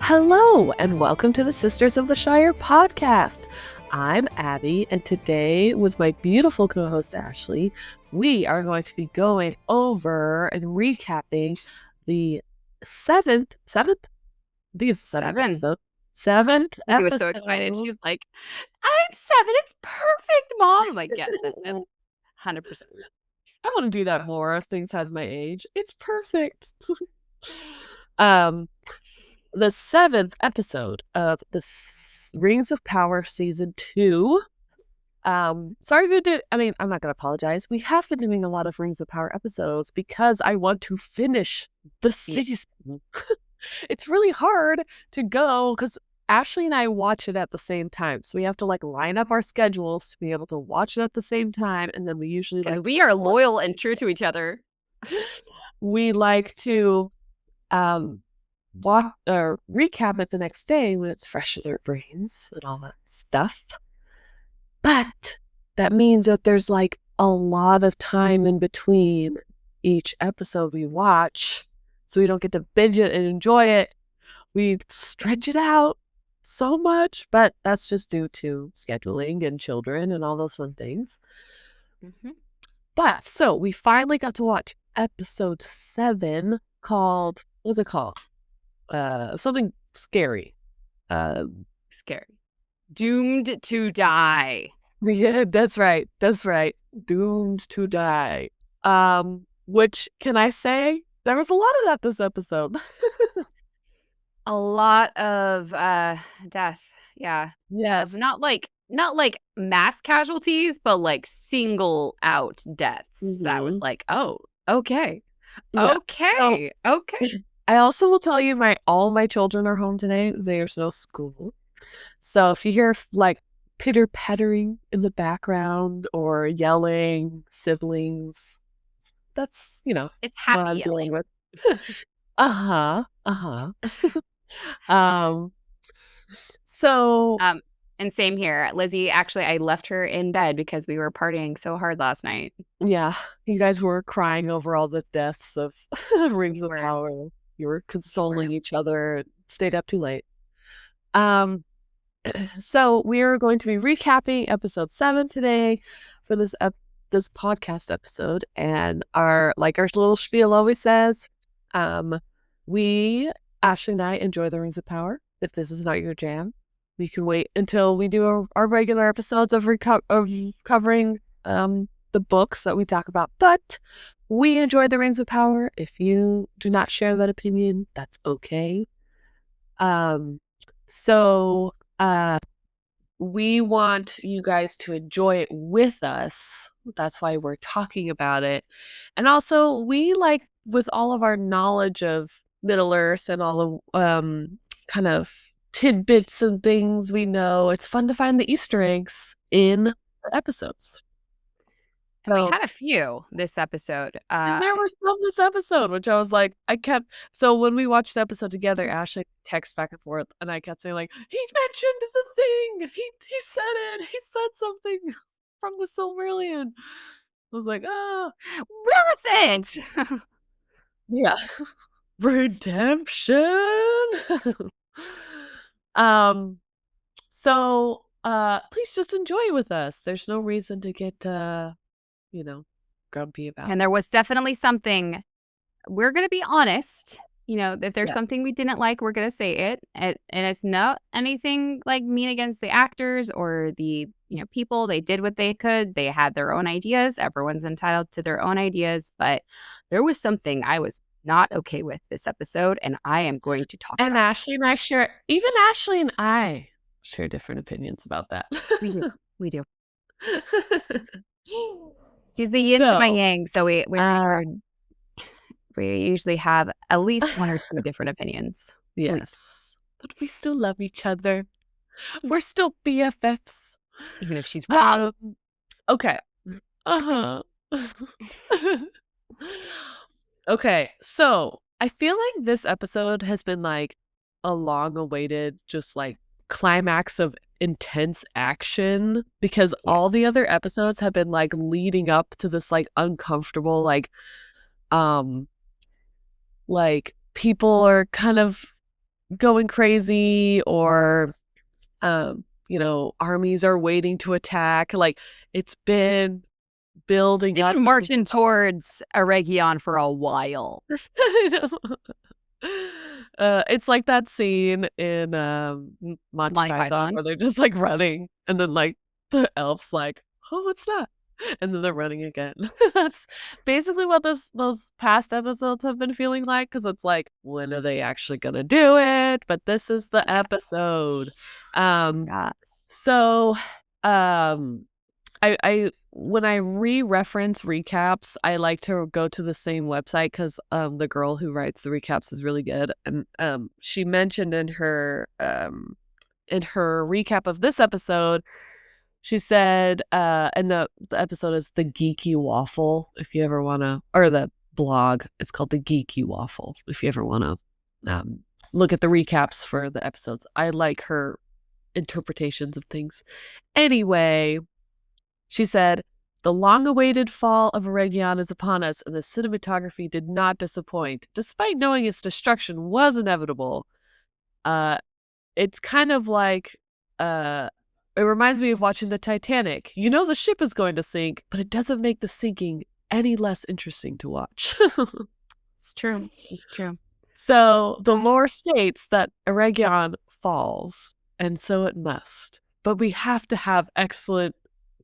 Hello, and welcome to the Sisters of the Shire podcast. I'm Abby, and today, with my beautiful co-host Ashley, we are going to be going over and recapping the seventh episode. Seventh She was episode. so excited. She's like, I'm 7. It's perfect, Mom. I'm like, yeah, 100%. I want to do that more as things has my age. It's perfect. The 7th episode of the Rings of Power Season 2. Sorry to do, I'm not going to apologize. We have been doing a lot of Rings of Power episodes because I want to finish the season. It's really hard to go because Ashley and I watch it at the same time. So we have to line up our schedules to be able to watch it at the same time. And then we usually because we are loyal and true to each other. We like to watch or recap it the next day when it's fresh in our brains and all that stuff. But that means that there's a lot of time in between each episode we watch, so we don't get to binge it and enjoy it. We stretch it out so much, but that's just due to scheduling and children and all those fun things. Mm-hmm. But so we finally got to watch episode 7 called, what's it called? Something scary. Scary. Doomed to die. Yeah, that's right. Doomed to die. Which, can I say, there was a lot of that this episode. A lot of death. Yeah. Yes. Not like mass casualties, but single out deaths. Mm-hmm. That was oh, okay. Yeah. Okay. Okay. I also will tell you all my children are home today. There's no school. So if you hear pitter-pattering in the background or yelling, siblings, that's, it's happy what I'm yelling. Dealing with. So and same here. Lizzie, actually, I left her in bed because we were partying so hard last night. Yeah, you guys were crying over all the deaths of Rings of Power. You were consoling each other, stayed up too late. So we are going to be recapping episode 7 today for this podcast episode, and our little spiel always says, Ashley and I enjoy the Rings of Power. If this is not your jam, we can wait until we do our regular episodes of covering the books that we talk about. But we enjoy the Rings of Power. If you do not share that opinion, that's okay. So we want you guys to enjoy it with us. That's why we're talking about it. And also, we with all of our knowledge of Middle Earth and all the kind of tidbits and things we know, it's fun to find the Easter eggs in the episodes. And we had a few this episode. And there were some this episode, which I was so when we watched the episode together, Ashley texted back and forth, and I kept saying he mentioned this thing. He said it. He said something from the Silmarillion. I was worth it. Yeah. Redemption. So please just enjoy with us. There's no reason to get grumpy about. And there was definitely something. We're gonna be honest. If there's something we didn't like, we're gonna say it. And it's not anything mean against the actors or the people. They did what they could. They had their own ideas. Everyone's entitled to their own ideas. But there was something I was not okay with this episode, and I am going to talk about. And Ashley and I share different opinions about that. We do. She's the yin to my yang, so we usually have at least 1 or 2 different opinions. Yes, but we still love each other. We're still BFFs, even if she's wrong. Okay. Okay, so I feel like this episode has been a long-awaited, just climax of intense action, because all the other episodes have been leading up to this uncomfortable people are kind of going crazy, or armies are waiting to attack. Like, it's been building They've up. been marching towards a Region for a while. It's like that scene in Monty Monty Python Python. where they're just like running, and then like the elf's like, "Oh, what's that?" And then they're running again. That's basically what those past episodes have been feeling like, because it's like, when are they actually gonna do it? But this is the episode. Yes. So, I when I reference recaps, I like to go to the same website, because the girl who writes the recaps is really good, and she mentioned in her recap of this episode, she said, and the episode is the Geeky Waffle. If you ever wanna, or the blog, it's called the Geeky Waffle. If you ever wanna look at the recaps for the episodes, I like her interpretations of things. Anyway, she said, "The long-awaited fall of Eregion is upon us, and the cinematography did not disappoint. Despite knowing its destruction was inevitable, it's kind of like, it reminds me of watching the Titanic. You know the ship is going to sink, but it doesn't make the sinking any less interesting to watch." It's true. It's true. So the lore states that Eregion falls, and so it must. But we have to have excellent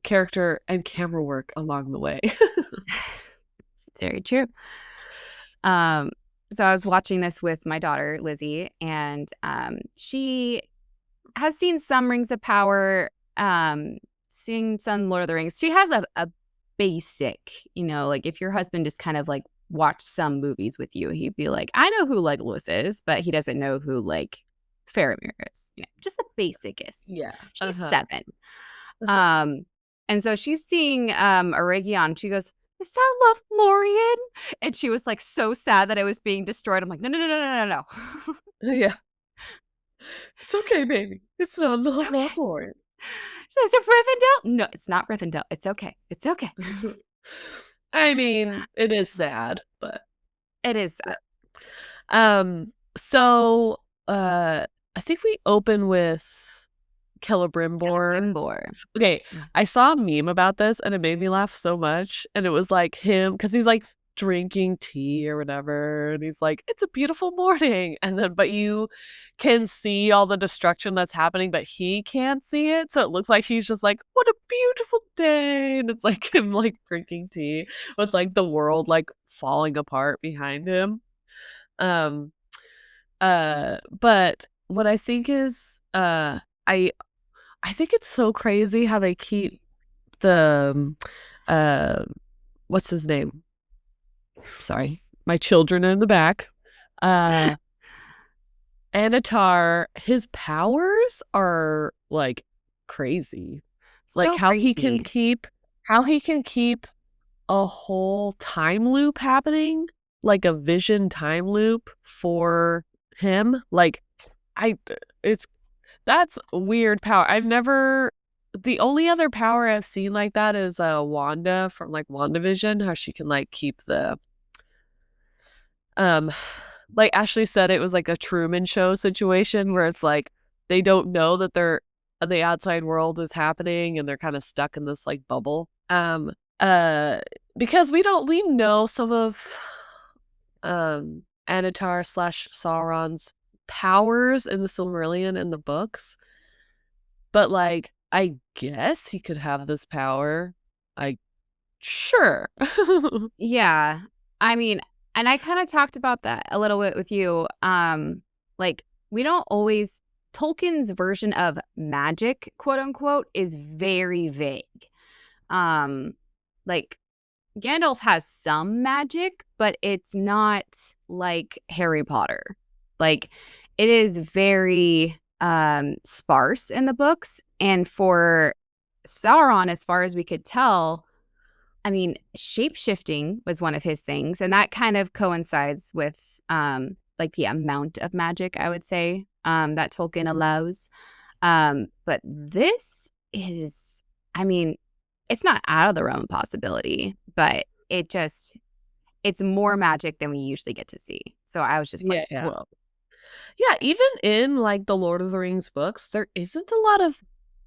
character and camera work along the way. Very true. So I was watching this with my daughter, Lizzie, and she has seen some Rings of Power, seen some Lord of the Rings. She has a basic, like if your husband just kind of like watched some movies with you, he'd be like, I know who Legolas is, but he doesn't know who like Faramir is. Just the basicest. Yeah. She's 7. And so she's seeing Eregion. She goes, "Is that Lothlorien?" And she was like so sad that it was being destroyed. I'm like, no. Yeah. It's okay, baby. It's not Lothlorien. So is it Rivendell? No, it's not Rivendell. It's okay. It's okay. I mean, it is sad, but it is sad. So I think we open with Celebrimbor. Okay, I saw a meme about this and it made me laugh so much. And it was like him, because he's like drinking tea or whatever, and he's like, "It's a beautiful morning," and then but you can see all the destruction that's happening, but he can't see it, so it looks like he's just like, "What a beautiful day," and it's like him like drinking tea with like the world like falling apart behind him. But what I think is I think it's so crazy how they keep the what's his name? Sorry, my children are in the back. Annatar, his powers are like crazy. So like how crazy. he can keep a whole time loop happening, like a vision time loop for him. Like that's weird power. The only other power I've seen like that is Wanda from like WandaVision, how she can like keep the like Ashley said, it was like a Truman Show situation where it's like they don't know that the outside world is happening, and they're kind of stuck in this like bubble. Because we know some of Annatar / Sauron's powers in the Silmarillion in the books, but like I guess he could have this power. Sure. Yeah. I mean, and I kind of talked about that a little bit with you. Like we don't always, Tolkien's version of magic, quote unquote, is very vague. Like Gandalf has some magic, but it's not like Harry Potter. Like it is very sparse in the books. And for Sauron, as far as we could tell, I mean, shape-shifting was one of his things, and that kind of coincides with like the amount of magic, I would say, that Tolkien allows. But this is, I mean, it's not out of the realm of possibility, but it's more magic than we usually get to see. So I was just like, yeah. whoa. Yeah, even in like the Lord of the Rings books, there isn't a lot of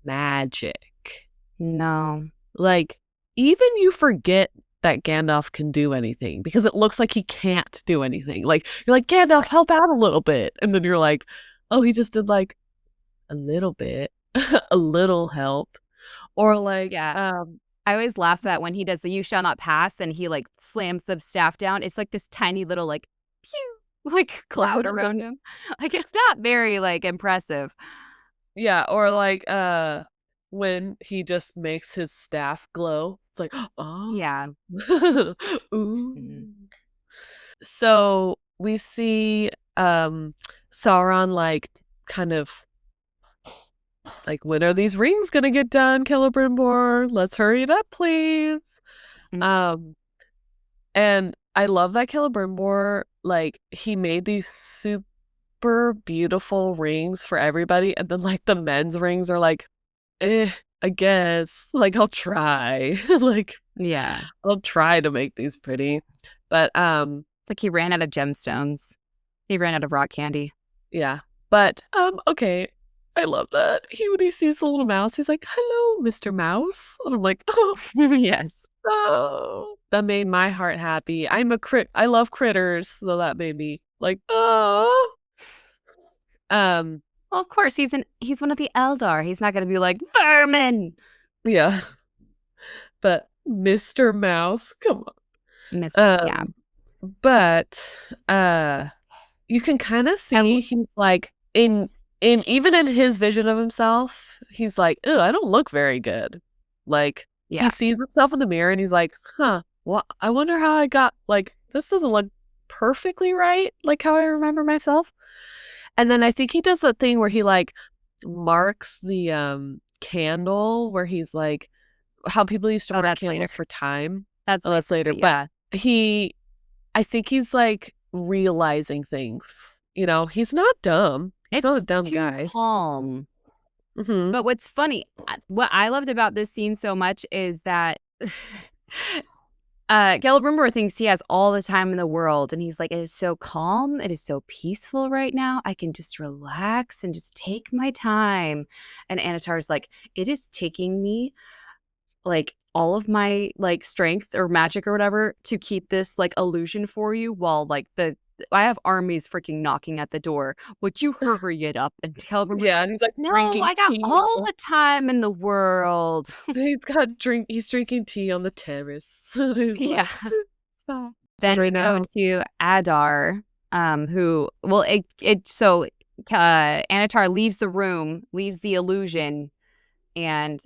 magic. No. Like, even you forget that Gandalf can do anything because it looks like he can't do anything. Like, you're like, Gandalf, help out a little bit. And then you're like, oh, he just did like a little bit, a little help. Or like, Yeah. I always laugh that when he does the "You shall not pass" and he like slams the staff down. It's like this tiny little like pew like cloud around him. Like it's not very like impressive. yeah, or like when he just makes his staff glow. It's like, oh. Yeah. Ooh. Mhm. So we see Sauron like kind of like, when are these rings gonna get done, Celebrimbor? Let's hurry it up, please. Mhm. Um and I love that Celebrimbor, like, he made these super beautiful rings for everybody, and then like the men's rings are like, I guess. Like, I'll try. Like, Yeah. I'll try to make these pretty. But It's like he ran out of gemstones. He ran out of rock candy. yeah. But okay. I love that. When he sees the little mouse, he's like, "Hello, Mr. Mouse." And I'm like, "Oh, Yes. oh." That made my heart happy. I love critters, so that made me like, "Oh." Um, Well, of course he's one of the Eldar. He's not going to be like vermin. yeah. But Mr. Mouse, come Missed. on. Yeah. But you can kind of I see he's like, in even in his vision of himself, he's like, "Ew, I don't look very good." Like, he yeah. sees himself in the mirror and he's like, "Huh, well, I wonder how I got, like, this doesn't look perfectly right, like how I remember myself." And then I think he does that thing where he like marks the candle, where he's like, how people used to Oh, mark that's later. candles for time. That's Oh, later. that's later. But But yeah. I think he's like realizing things. He's not dumb. He's not a It's dumb too guy. calm. Hmm. But what's funny, what I loved about this scene so much is that Celebrimbor thinks he has all the time in the world, and he's like, "It is so calm. It is so peaceful right now. I can just relax and just take my time." And Annatar's like, "It is taking me like all of my like strength or magic or whatever to keep this like illusion for you while like the I have armies freaking knocking at the door. Would you hurry it up?" And Celebrimbor Yeah, and he's like no, drinking I got tea. all the time in the world. He's drinking tea on the terrace. And he's Yeah. like, it's fine. So Then right we go now, to Adar, who well it so Annatar leaves the room, leaves the illusion, and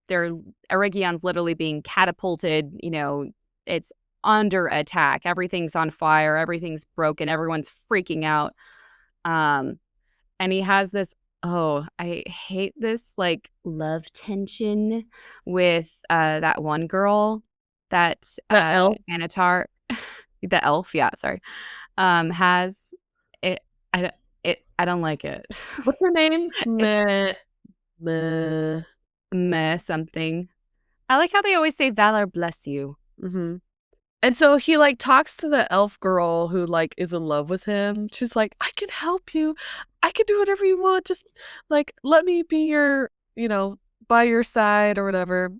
they're Erigion's literally being catapulted, it's under attack. Everything's on fire, everything's broken, everyone's freaking out. Um and he has this I hate this like love tension with that one girl that the elf. Annatar the elf, yeah, sorry. Has it I don't like it. What's her name? It's Meh. Meh. meh something. I like how they always say Valor bless you. Hmm. And so he like talks to the elf girl who like is in love with him. She's like, "I can help you. I can do whatever you want. Just like let me be your, by your side or whatever."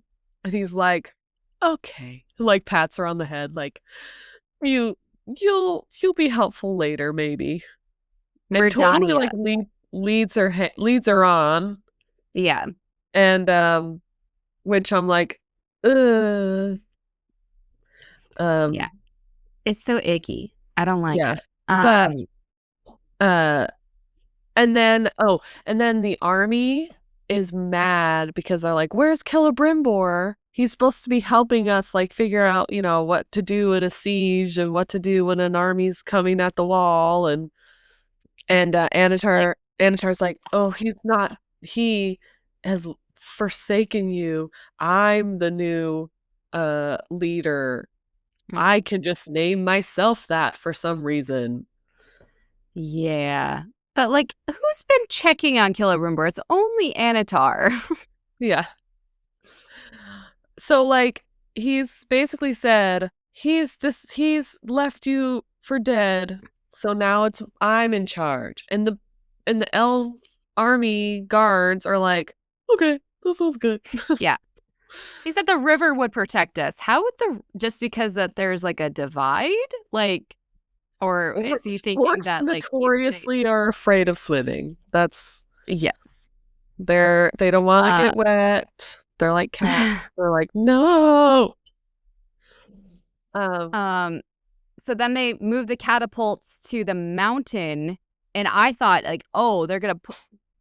And he's like, "Okay." Like pats her on the head, like, you you'll be helpful later, maybe. And totally Verdania. like leads her on. Yeah. And which I'm like, ugh. Yeah. Um, It's so icky. I don't like yeah. it. But uh and then the army is mad because they're like, "Where's Celebrimbor? He's supposed to be helping us like figure out, what to do in a siege and what to do when an army's coming at the wall." And like Anatar's like, "Oh, he's not. He has forsaken you. I'm the new leader. I can just name myself that for some reason." yeah. But like who's been checking on Celebrimbor? It's only Annatar. Yeah. So like he's basically said he's left you for dead. So now I'm in charge. And the elf army guards are like, okay, this sounds good. Yeah. He said the river would protect us. How would just because that there's like a divide? Like, or is he thinking Orcs that like he's safe? notoriously are afraid of swimming. That's Yes. they don't want to Uh, get wet. They're like cats. They're like, no. Um, um, so then they move the catapults to the mountain, and I thought like, oh, they're gonna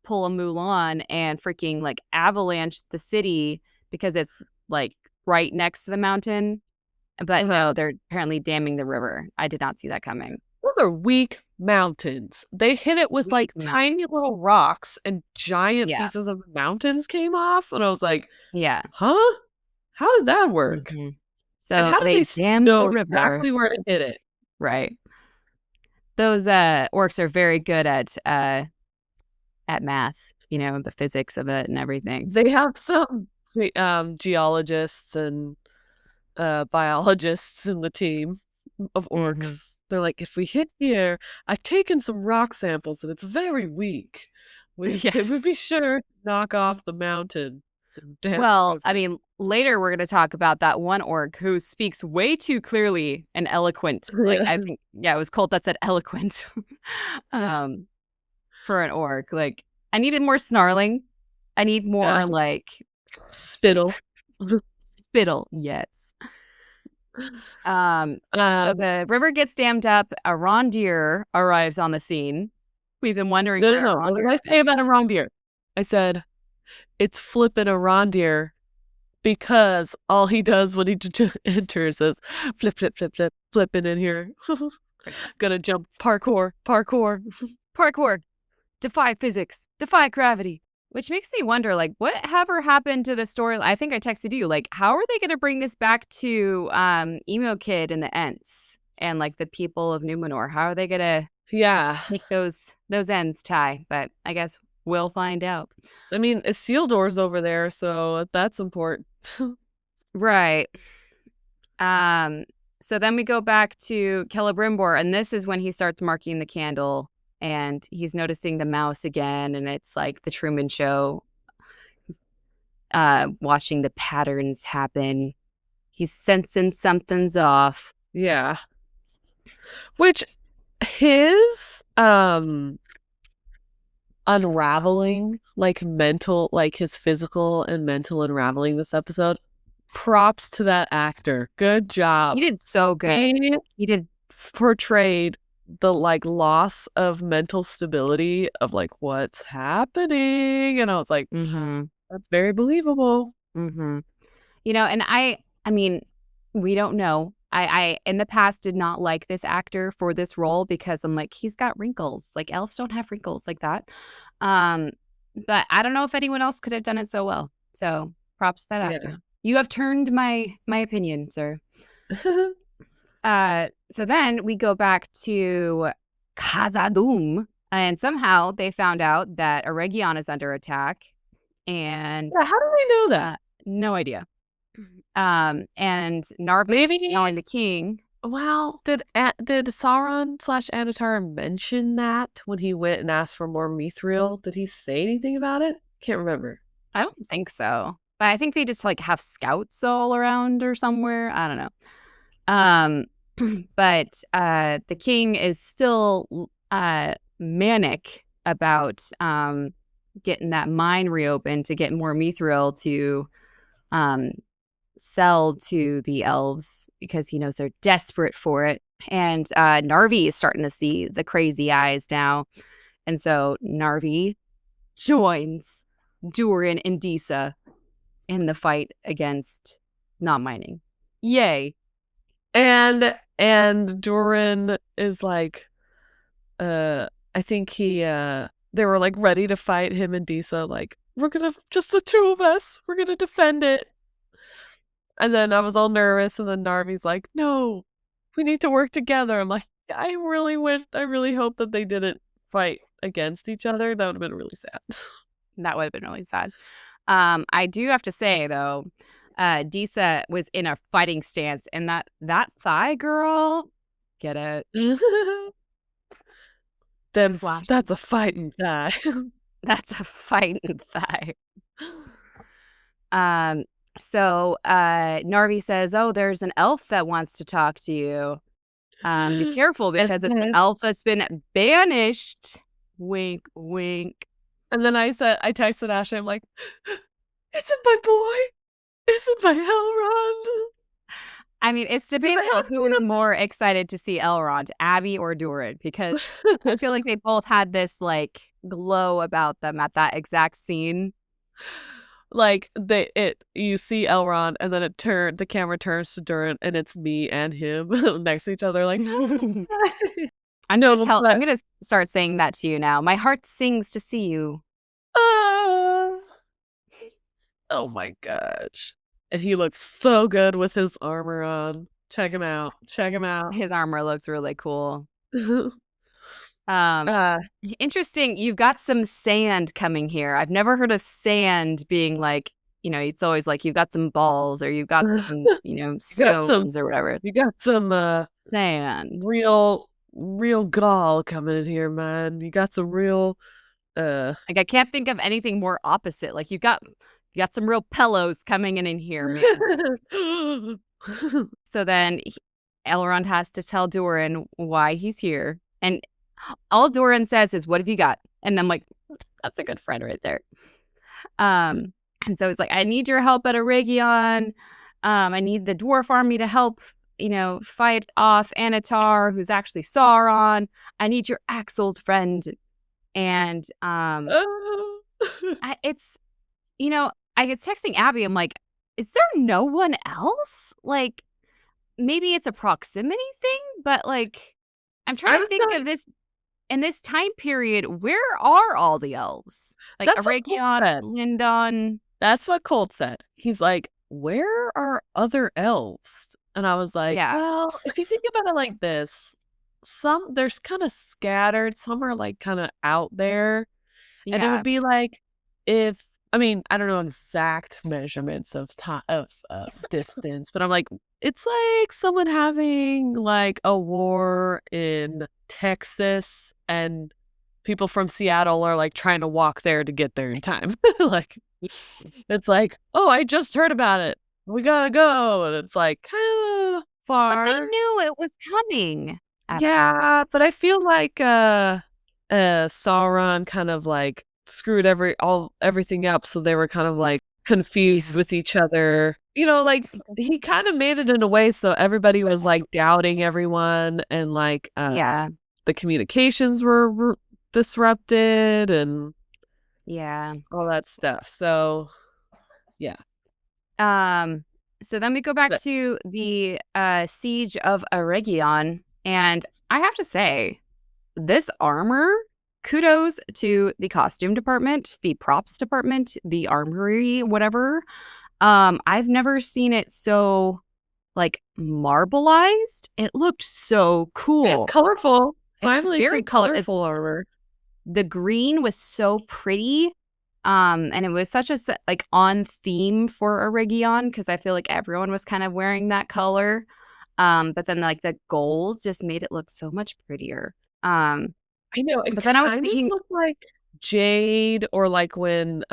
pull a Mulan and freaking like avalanche the city because it's like right next to the mountain. But no, they're apparently damming the river. I did not see that coming. those are weak mountains. They hit it with like tiny little rocks and giant Yeah. pieces of mountains came off. And I was like, Yeah. huh? How did that work? Mm-hmm. And So how did they they dammed know the river. exactly where to hit it? Right. Those orcs are very good at math, the physics of it and everything. They have some geologists and biologists in the team of orcs. Mm-hmm. They're like, if we hit here, I've taken some rock samples and it's very weak. They would Yes. be sure to knock off the mountain. Well, I mean, later we're going to talk about that one orc who speaks way too clearly and eloquent. Like, I think, yeah, it was Colt that said eloquent for an orc. Like, I needed more snarling. I need more, like, spittle. Spittle, yes. So the river gets dammed up. A reindeer arrives on the scene. We've been wondering. No. What did I say about a reindeer? I said it's flipping a reindeer because all he does when he enters is flip, flipping in here. Gonna jump parkour. Defy physics. Defy gravity. Which makes me wonder, like, what ever happened to the story? I think I texted you, like, how are they going to bring this back to Emo Kid and the Ents and, like, the people of Numenor? How are they going to make those ends tie? But I guess we'll find out. I mean, Isildur's over there, so that's important. Right. So then we go back to Celebrimbor, and this is when he starts marking the candle. And he's noticing the mouse again, and it's like the Truman Show. Watching the patterns happen. He's sensing something's off. Yeah. Which his unraveling, like mental, like his physical and mental unraveling this episode, props to that actor. Good job. He did so good. He did portrayed the like loss of mental stability of like what's happening, and I was like, that's very believable. And I mean, we don't know. I in the past did not like this actor for this role because I'm like, he's got wrinkles. Like elves don't have wrinkles like that. But I don't know if anyone else could have done it so well. So props to that actor. You have turned my opinion, sir. So then we go back to Khazad-dûm, and somehow they found out that Eregion is under attack. And how do they know that? No idea. And Narvis, knowing the king. Well, did Sauron / Annatar mention that when he went and asked for more mithril? Did he say anything about it? Can't remember. I don't think so. But I think they just like have scouts all around or somewhere. I don't know. But the king is still manic about getting that mine reopened to get more mithril to sell to the elves because he knows they're desperate for it. And Narvi is starting to see the crazy eyes now. And so Narvi joins Durin and Disa in the fight against not mining. Yay. And Durin is like, I think they were like ready to fight him and Disa, like, we're gonna, just the two of us, we're gonna defend it. And then I was all nervous, and then Narvi's like, no, we need to work together. I'm like, I really hope that they didn't fight against each other. That would have been really sad. That would have been really sad. I do have to say, though, Disa was in a fighting stance, and that thigh girl, get it? That's a fighting thigh. That's a fighting thigh. So Narvi says, "Oh, there's an elf that wants to talk to you. Be careful because it's the elf that's been banished." Wink, wink. And then I texted Ashley, I'm like, "Isn't my boy? Isn't my Elrond?" I mean, it's debatable who was more excited to see Elrond, Abby or Durin, because I feel like they both had this like glow about them at that exact scene. Like you see Elrond, and then the camera turns to Durin, and it's me and him next to each other, like. I know. I'm gonna start saying that to you now. My heart sings to see you. Oh my gosh. And he looks so good with his armor on. Check him out. His armor looks really cool. Interesting. You've got some sand coming here. I've never heard of sand being like, it's always like you've got some balls or you've got some, stones or whatever. You got some sand. Real gall coming in here, man. You got some real like I can't think of anything more opposite. Like you got some real pillows coming in here, man. So then Elrond has to tell Durin why he's here. And all Durin says is, "What have you got?" And I'm like, that's a good friend right there. And so he's like, "I need your help at Eregion. I need the dwarf army to help, fight off Annatar, who's actually Sauron. I need your axe old friend." And I was texting Abby. I'm like, is there no one else? Like, maybe it's a proximity thing, but like, I'm trying to think of this in this time period. Where are all the elves? Like Eregion, Lindon. That's what Colt said. He's like, where are other elves? And I was like, well, if you think about it like this, there's kind of scattered. Some are like kind of out there. Yeah. And it would be like I don't know exact measurements of time of distance, but I'm like, it's like someone having like a war in Texas and people from Seattle are like trying to walk there to get there in time. Like, it's like, oh, I just heard about it. We gotta go. And it's like kind of far. But they knew it was coming. Yeah, but I feel like Sauron kind of like screwed everything up, so they were kind of like confused with each other. Like he kind of made it in a way so everybody was like doubting everyone, and like the communications were disrupted and all that stuff. So yeah. So then we go back to the siege of Eregion, and I have to say, this armor, kudos to the costume department, the props department, the armory, whatever. I've never seen it so like marbleized. It looked so cool. Yeah, colorful. Finally, very colorful armor. The green was so pretty. And it was such a like on theme for Eregion because I feel like everyone was kind of wearing that color. But then like the gold just made it look so much prettier. I know, but then I was thinking, look like jade, or like when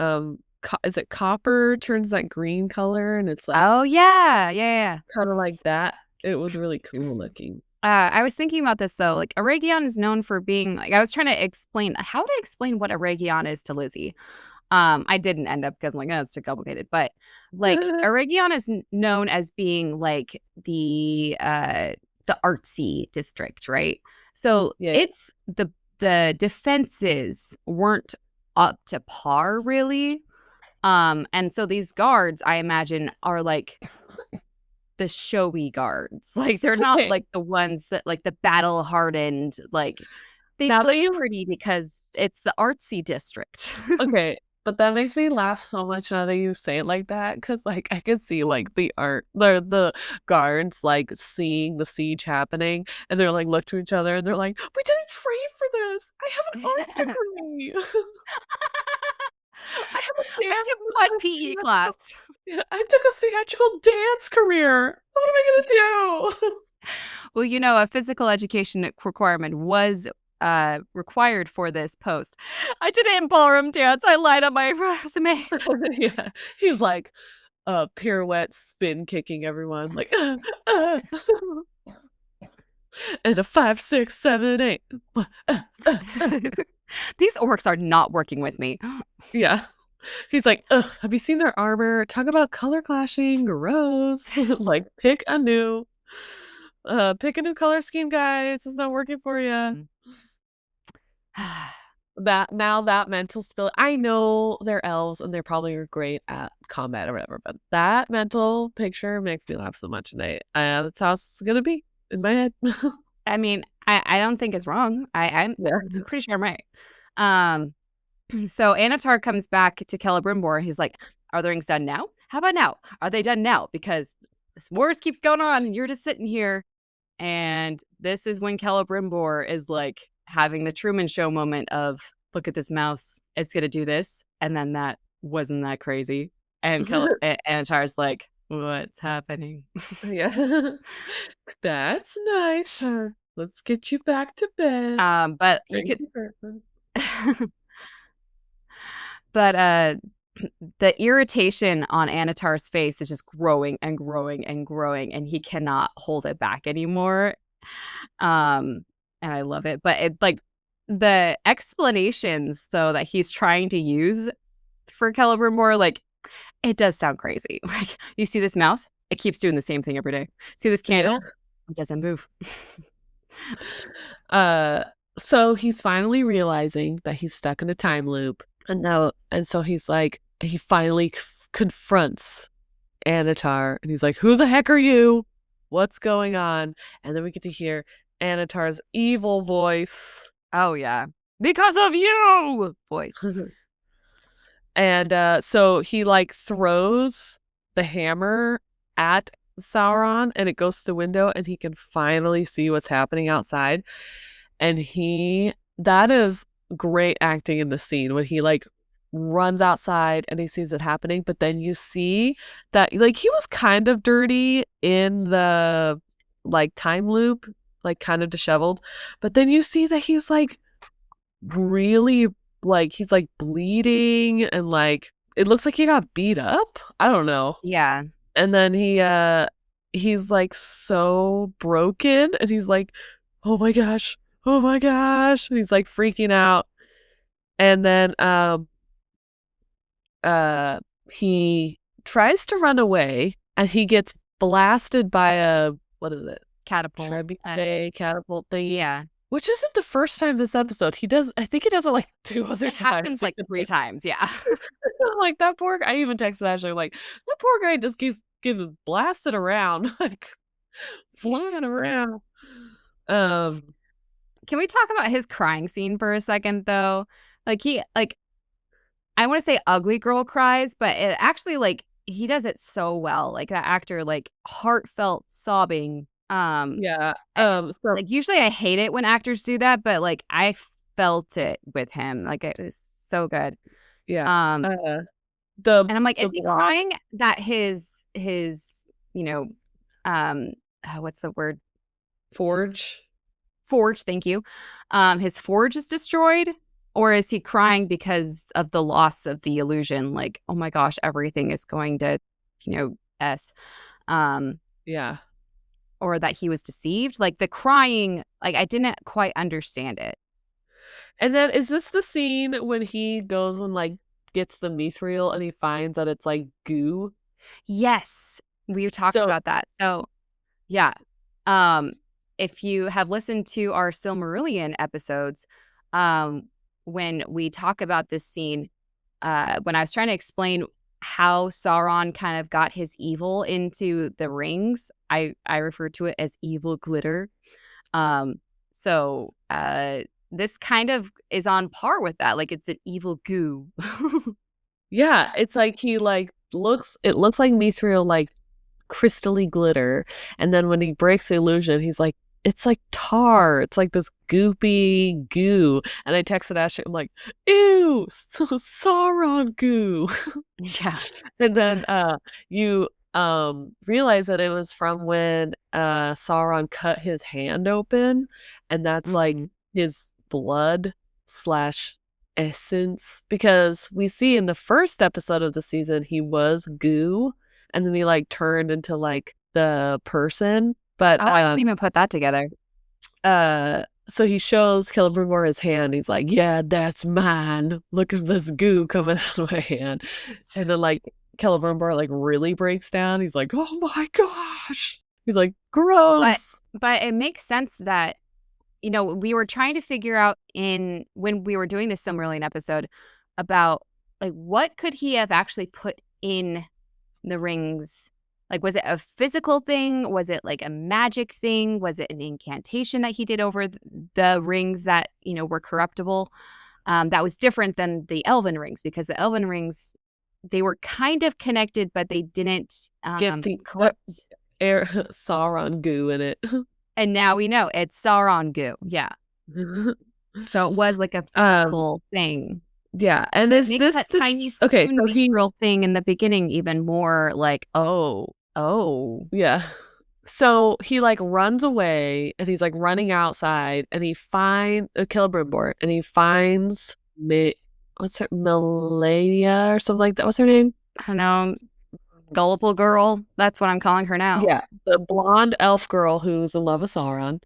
is it copper turns that green color, and it's like, oh yeah, kind of like that. It was really cool looking. I was thinking about this though. Like Eregion is known for being like, I was trying to explain what Eregion is to Lizzie. I didn't end up because I'm like, oh, it's too complicated. But like Eregion is known as being like the artsy district, right? So it's the defenses weren't up to par really. And so these guards, I imagine, are like the showy guards. Like they're not like the ones that like the battle hardened, like they look pretty because it's the artsy district. Okay. But that makes me laugh so much now that you say it like that, because like I can see like the guards like seeing the siege happening, and they're like look to each other and they're like, we didn't train for this. I have an art degree. I took one PE class. Yeah, I took a theatrical dance career. What am I gonna do? Well, a physical education requirement was required for this post. I didn't ballroom dance. I lied on my resume. Yeah, he's like pirouette spin kicking everyone like and a 5, 6, 7, 8. These orcs are not working with me. Yeah. He's like, ugh, have you seen their armor? Talk about color clashing, gross. Like, pick a new color scheme, guys. It's not working for you. That mental spill. I know they're elves and they're probably great at combat or whatever, but that mental picture makes me laugh so much, and that's how it's gonna be in my head. I mean, I don't think it's wrong. I'm pretty sure I'm right. So Annatar comes back to Celebrimbor. He's like, "Are the rings done now? How about now? Are they done now? Because this wars keeps going on, and you're just sitting here." And this is when Celebrimbor is like having the Truman Show moment of, "Look at this mouse. It's gonna do this," and then that wasn't that crazy. And Annatar's like, "What's happening?" Yeah. That's nice. Let's get you back to bed. But you could, but the irritation on Annatar's face is just growing and growing and growing, and he cannot hold it back anymore. And I love it. But it like the explanations though that he's trying to use for Celebrimbor, like it does sound crazy. Like you see this mouse, it keeps doing the same thing every day. See this candle, it doesn't move. So he's finally realizing that he's stuck in a time loop, and so he's like, he finally confronts Annatar, and he's like, "Who the heck are you? What's going on?" And then we get to hear Annatar's evil voice. Oh yeah, because of you, voice. And so he like throws the hammer at Sauron, and it goes to the window, and he can finally see what's happening outside. And that is great acting in the scene when he like runs outside and he sees it happening. But then you see that like he was kind of dirty in the like time loop, like kind of disheveled. But then you see that he's like really like he's like bleeding, and like it looks like he got beat up. I don't know. Yeah. And then he's like so broken, and he's like, "Oh my gosh. Oh my gosh." And he's like freaking out. And then he tries to run away, and he gets blasted by a, what is it? Catapult. Trebuchet catapult thing. Yeah. Which isn't the first time this episode. I think he does it like 2 other times. Happens like 3 times, yeah. Like that poor guy. I even texted Ashley like, that poor guy just keeps getting blasted around, like flying around. Can we talk about his crying scene for a second though? Like I want to say ugly girl cries, but it actually like he does it so well. Like that actor, like heartfelt sobbing. Yeah. So like usually I hate it when actors do that, but like I felt it with him. Like it was so good. Yeah. And I'm like, is he crying that his what's the word? Forge. Thank you. His forge is destroyed, or is he crying because of the loss of the illusion? Like, oh my gosh, everything is going to, S. Yeah. Or that he was deceived. Like the crying, like I didn't quite understand it. And then is this the scene when he goes and like gets the mithril and he finds that it's like goo? Yes, we talked about that. So yeah. If you have listened to our Silmarillion episodes, when we talk about this scene, when I was trying to explain how Sauron kind of got his evil into the rings, I refer to it as evil glitter. So this kind of is on par with that. Like it's an evil goo. Yeah, it's like it looks like mithril, like crystally glitter, and then when he breaks the illusion, he's like, it's like tar. It's like this goopy goo. And I texted Ashley, I'm like, ew, Sauron goo. Yeah. And then you realize that it was from when Sauron cut his hand open, and that's like his blood slash essence, because we see in the first episode of the season he was goo and then he like turned into like the person. But I didn't even put that together. so he shows Celebrimbor his hand. He's like, yeah, that's mine. Look at this goo coming out of my hand. And then like Celebrimbor like really breaks down. He's like, oh my gosh. He's like, gross. But it makes sense that, you know, we were trying to figure out when we were doing this Silmarillion episode about like what could he have actually put in the rings. Like, was it a physical thing? Was it like a magic thing? Was it an incantation that he did over the rings that, you know, were corruptible? That was different than the elven rings, because the elven rings, they were kind of connected, but they didn't get the corrupt Sauron goo in it. And now we know it's Sauron goo. Yeah. So it was like a physical thing. Yeah, and is makes this that this tiny okay? So real thing in the beginning even more like, oh, yeah. So he like runs away and he's like running outside and he finds Celebrimbor and he finds what's her Melania or something like that. What's her name? I don't know. Gullible girl. That's what I'm calling her now. Yeah, the blonde elf girl who's in love with Sauron,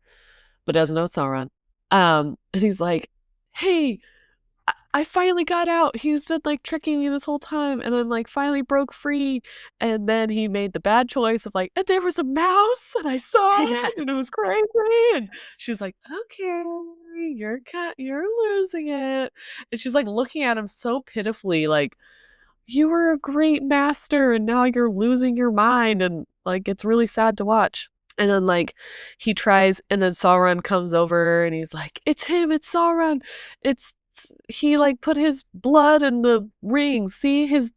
but doesn't know Sauron. And he's like, "Hey, I finally got out. He's been like tricking me this whole time, and I'm like finally broke free." And then he made the bad choice of like, and there was a mouse, and I saw it, and it was crazy. And she's like, "Okay, you're losing it." And she's like looking at him so pitifully, like, you were a great master and now you're losing your mind, and like it's really sad to watch. And then like he tries, and then Sauron comes over and he's like, it's him, it's Sauron, he like put his blood in the rings, see his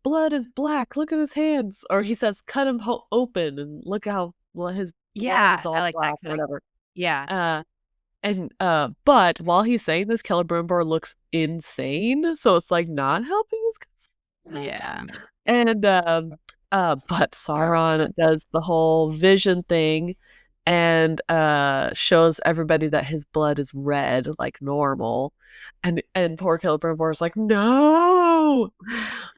blood is black, look at his hands. Or he says, cut him open and look how his blood is all I like black that or whatever. Yeah. And but while he's saying this, Celebrimbor looks insane, so it's like not helping his cause. Yeah. And but Sauron does the whole vision thing and shows everybody that his blood is red like normal. And poor Celebrimbor is like, no,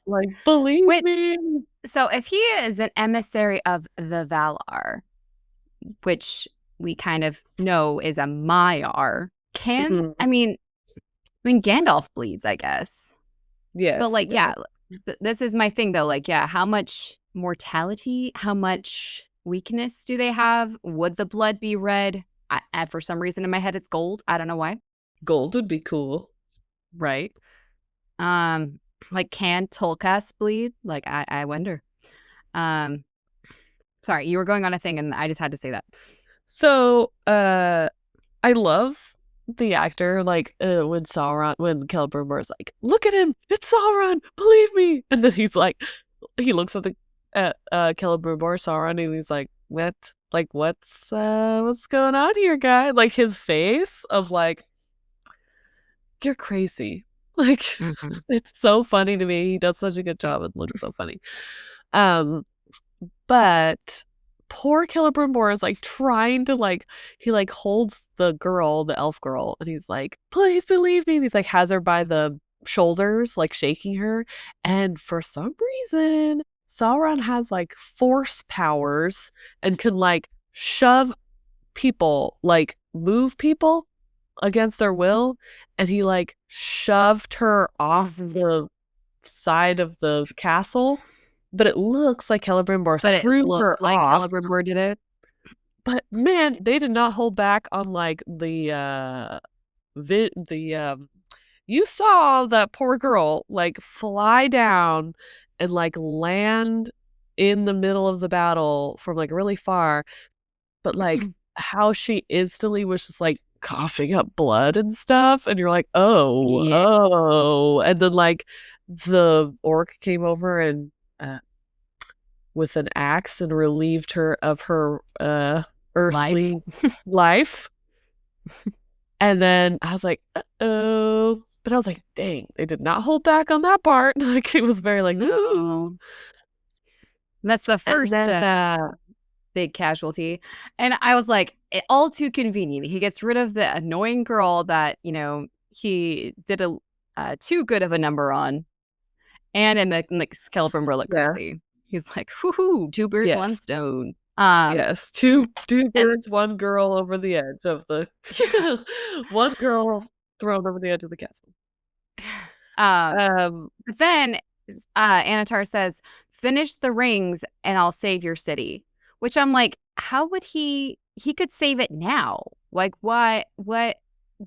like believe me. So if he is an emissary of the Valar, which we kind of know is a Maiar, I mean Gandalf bleeds, I guess. Yes. But like, yeah, this is my thing though. Like, yeah, how much mortality, how much weakness do they have? Would the blood be red? For some reason in my head, it's gold. I don't know why. Gold would be cool. Right. Like, can Tolkas bleed? Like, I wonder. Sorry, you were going on a thing and I just had to say that. So, I love the actor, like, when Celebrimbor is like, look at him, it's Sauron, believe me. And then he's like, he looks at Celebrimbor, Sauron, and he's like, what? Like, what's going on here, guy? Like, his face of like, you're crazy. Like, it's so funny to me. He does such a good job and looks so funny. But poor Celebrimbor is like trying to like, he like holds the elf girl, and he's like, please believe me. And he's like has her by the shoulders, like shaking her. And for some reason, Sauron has like force powers and can like shove people, like move people against their will. And he like shoved her off the side of the castle. But it looks like Celebrimbor threw her off. Celebrimbor did it. But man, they did not hold back on like you saw that poor girl like fly down and like land in the middle of the battle from like really far, but like how she instantly was just like coughing up blood and stuff, and you're like, oh, and then like the orc came over and with an axe and relieved her of her earthly life. And then I was like, oh, but I was like, dang, they did not hold back on that part. Like, it was very like, no. That's the first big casualty. And I was like, all too convenient. He gets rid of the annoying girl that, he did a too good of a number on, and it makes Celebrimbor look Yeah. crazy. He's like, whoo, two birds, one Yes. stone. Yes. Two And birds, one girl over the edge of the one girl thrown over the edge of the castle. Um but then Annatar says, finish the rings and I'll save your city. Which I'm like, how would he could save it now? Like what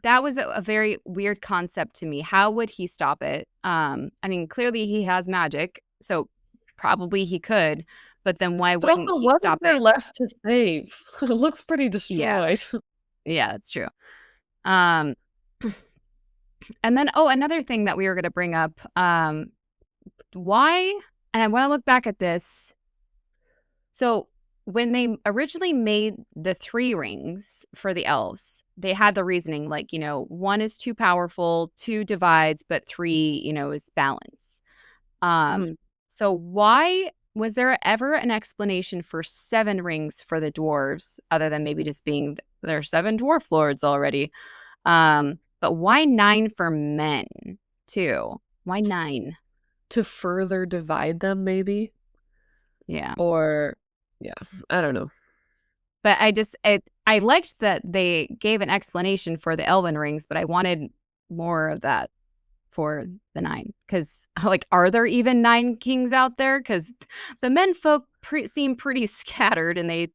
that was a very weird concept to me. How would he stop it? I mean, clearly he has magic, so probably he could, but then why but wouldn't also, he what is stop there it? left to save? It looks pretty Yeah. destroyed. Yeah, that's true. Um and then another thing that we were going to bring up, why, and I want to look back at this. So when they originally made the 3 rings for the elves, they had the reasoning like, 1 is too powerful, 2 divides, but 3, is balance. Mhm. So why was there ever an explanation for 7 rings for the dwarves, other than maybe just being there are 7 dwarf lords already? But why 9 for men too? Why 9? To further divide them, maybe? Yeah. Or yeah, I don't know. But I liked that they gave an explanation for the elven rings, but I wanted more of that for the 9, because like, are there even 9 kings out there? Because the men folk seem pretty scattered, and they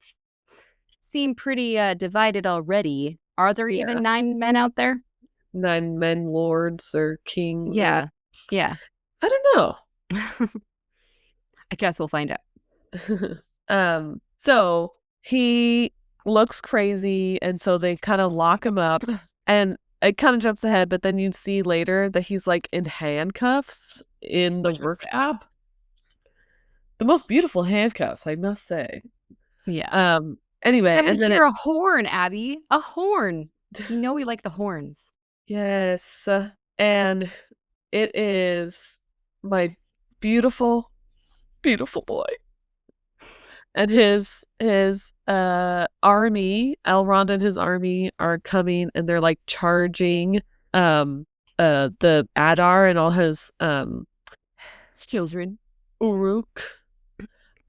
seem pretty divided already. Are there Yeah. even 9 men out there? 9 men lords or kings or Yeah. Yeah. I don't know. I guess we'll find out. So he looks crazy, and so they kind of lock him up, and it kind of jumps ahead, but then you see later that he's like in handcuffs in the Which was sad. workshop. The most beautiful handcuffs, I must say. Yeah. Anyway, Then we and then hear a horn, Abby. A horn. We like the horns. yes, and it is my beautiful, beautiful boy. And his army, Elrond and his army are coming, and they're like charging the Adar and all his Children. Uruk.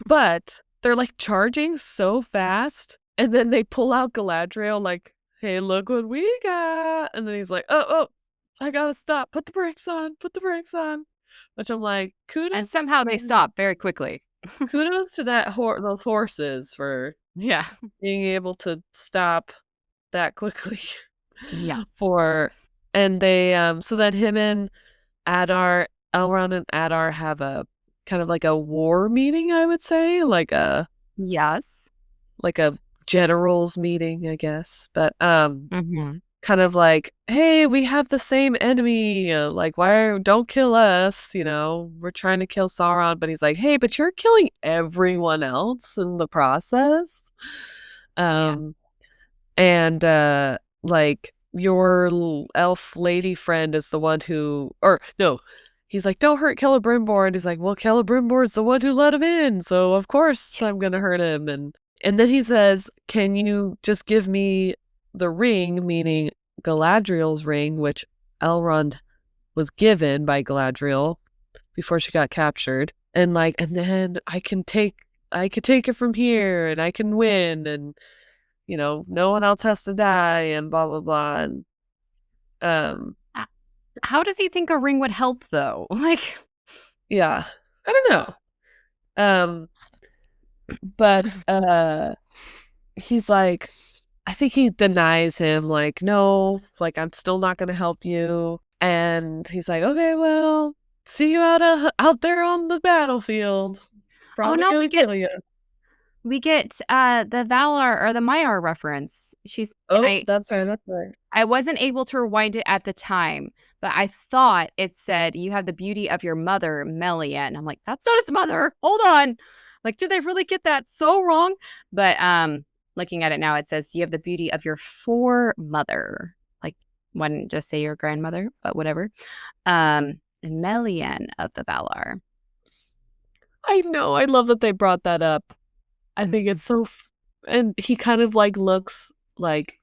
But they're like charging so fast, and then they pull out Galadriel like, hey, look what we got. And then he's like, oh, I gotta stop. Put the brakes on. Put the brakes on. Which I'm like, kudos. And somehow they stop very quickly. Kudos to those horses for Yeah. being able to stop that quickly. Yeah. And they so that him and Adar, Elrond and Adar have a kind of like a war meeting, I would say, Yes. like a generals meeting, I guess. But Mm-hmm. kind of like, hey, we have the same enemy. Like, don't kill us? We're trying to kill Sauron, but he's like, hey, but you're killing everyone else in the process. And like your elf lady friend is the one who, or no, he's like, don't hurt Celebrimbor, and he's like, well, Celebrimbor is the one who let him in, so of course I'm gonna hurt him. And then he says, can you just give me the ring, meaning Galadriel's ring, which Elrond was given by Galadriel before she got captured, and then I could take it from here, and I can win, and no one else has to die, and blah blah blah. And How does he think a ring would help, though? Like, yeah, I don't know. But he's like, I think he denies him, like, no, like, I'm still not gonna help you. And he's like, okay, well, see you out there on the battlefield. Probably gonna kill you. we get the Valar or the Maiar reference. That's right. I wasn't able to rewind it at the time, but I thought it said, you have the beauty of your mother, Melian. I'm like, that's not his mother. Hold on. Like, did they really get that so wrong? But looking at it now, it says, you have the beauty of your foremother. Like, why didn't just say your grandmother, but whatever. Melian of the Valar. I know. I love that they brought that up. I think it's so and he kind of like looks like,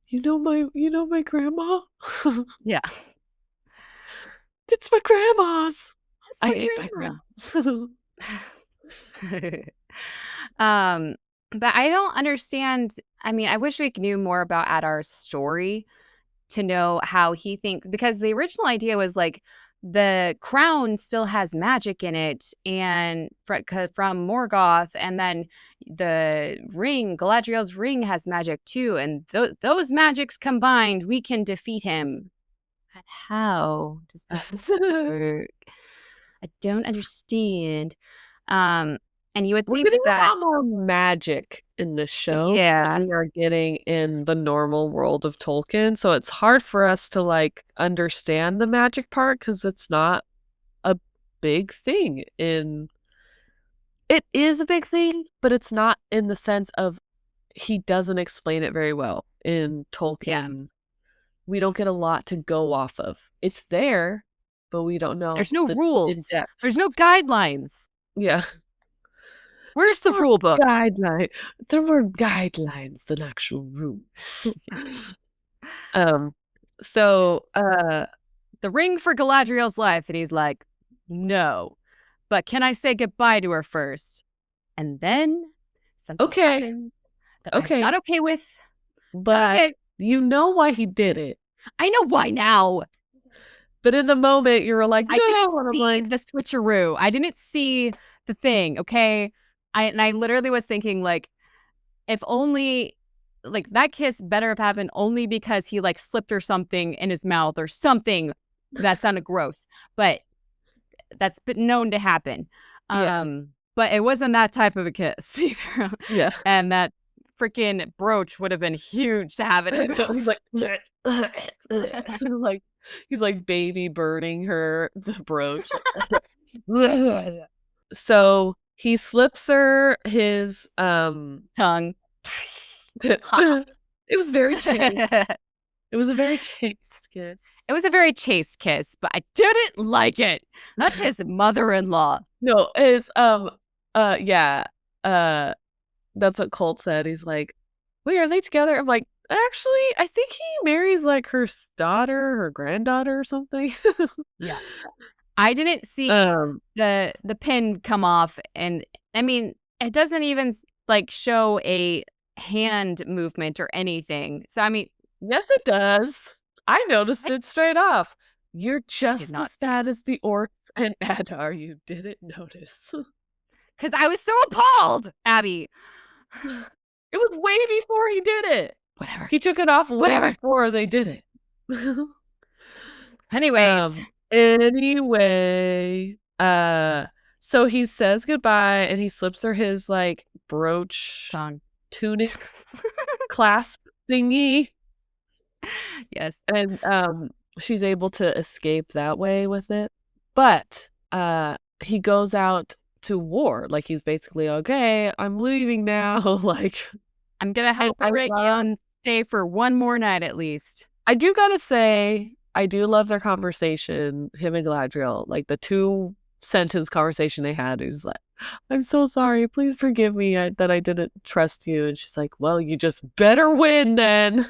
you know my grandma? Yeah. It's my grandma's. That's I my ate my grandma. grandma. um, but I don't understand. I mean, I wish we knew more about Adar's story to know how he thinks, because the original idea was like the crown still has magic in it and from Morgoth, and then the ring, Galadriel's ring, has magic too, and those magics combined, we can defeat him. But how does that work? I don't understand. Um, and you would We're think getting a that, lot more magic in this show yeah, than we are getting in the normal world of Tolkien. So it's hard for us to like understand the magic part because it's not a big thing in it is a big thing, but it's not in the sense of he doesn't explain it very well in yeah. Tolkien. We don't get a lot to go off of. It's there, but we don't know There's no the in rules. depth. There's no guidelines. Yeah. Where's the More rule book? guideline. There are more guidelines than actual rules. um so The ring for Galadriel's life. And he's like, no. But can I say goodbye to her first? And then something okay, happened that I'm okay, not okay with. Not but okay. you know why he did it. I know why now. But in the moment you were like, I didn't no, and I'm see like, the switcheroo. I didn't see the thing, okay? I literally was thinking, like, if only, like, that kiss better have happened only because he, like, slipped her something in his mouth or something that sounded gross. But that's been known to happen. yeah, But it wasn't that type of a kiss either. yeah. And that freaking brooch would have been huge to have in his He's mouth. like, like he's like baby birding her the brooch. So he slips her his Tongue. it was very chaste. It It was a very chaste kiss. was a very chaste kiss, but I didn't like it. That's his mother-in-law. No, it's yeah. Uh that's what Colt said. He's like, wait, are they together? I'm like, actually, I think he marries like her daughter, her granddaughter or something. Yeah. I didn't see um the pin come off, and I mean, it doesn't even like show a hand movement or anything. So I mean, yes it does. I noticed I it straight off. You're did just not as see it bad as the orcs and Adar. You didn't notice. because I was so appalled, Abby. It was way before he did it. Whatever. He took it off way Whatever. before they did it. Anyways, Anyway, so he says goodbye and he slips her his like brooch tongue. tunic clasp thingy, Yes. and she's able to escape that way with it. But he goes out to war. Like he's basically, okay, I'm leaving now. Like I'm gonna help I Rickon stay for one more night at least. I do gotta say, I do love their conversation, him and Galadriel. Like the 2-sentence conversation they had. He was like, I'm so sorry. Please forgive me that I didn't trust you. And she's like, well, you just better win then.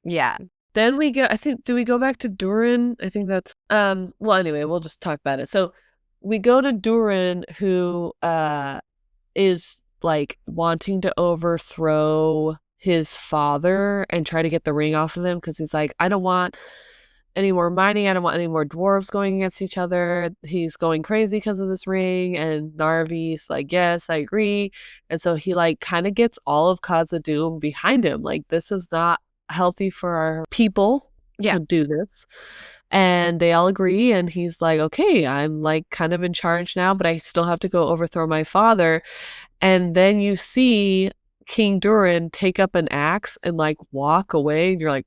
Yeah. Then we go, I think, do we go back to Durin? I think that's, well, anyway, we'll just talk about it. So we go to Durin, who is like wanting to overthrow his father and try to get the ring off of him because he's like, I don't want any more mining. I don't want any more dwarves going against each other. He's going crazy because of this ring. And Narvi's like, yes, I agree. And so he like kind of gets all of Khazad-dûm behind him. Like, this is not healthy for our people Yeah. to do this. And they all agree. And he's like, okay, I'm like kind of in charge now, but I still have to go overthrow my father. And then you see King Durin take up an axe and like walk away. And you're like,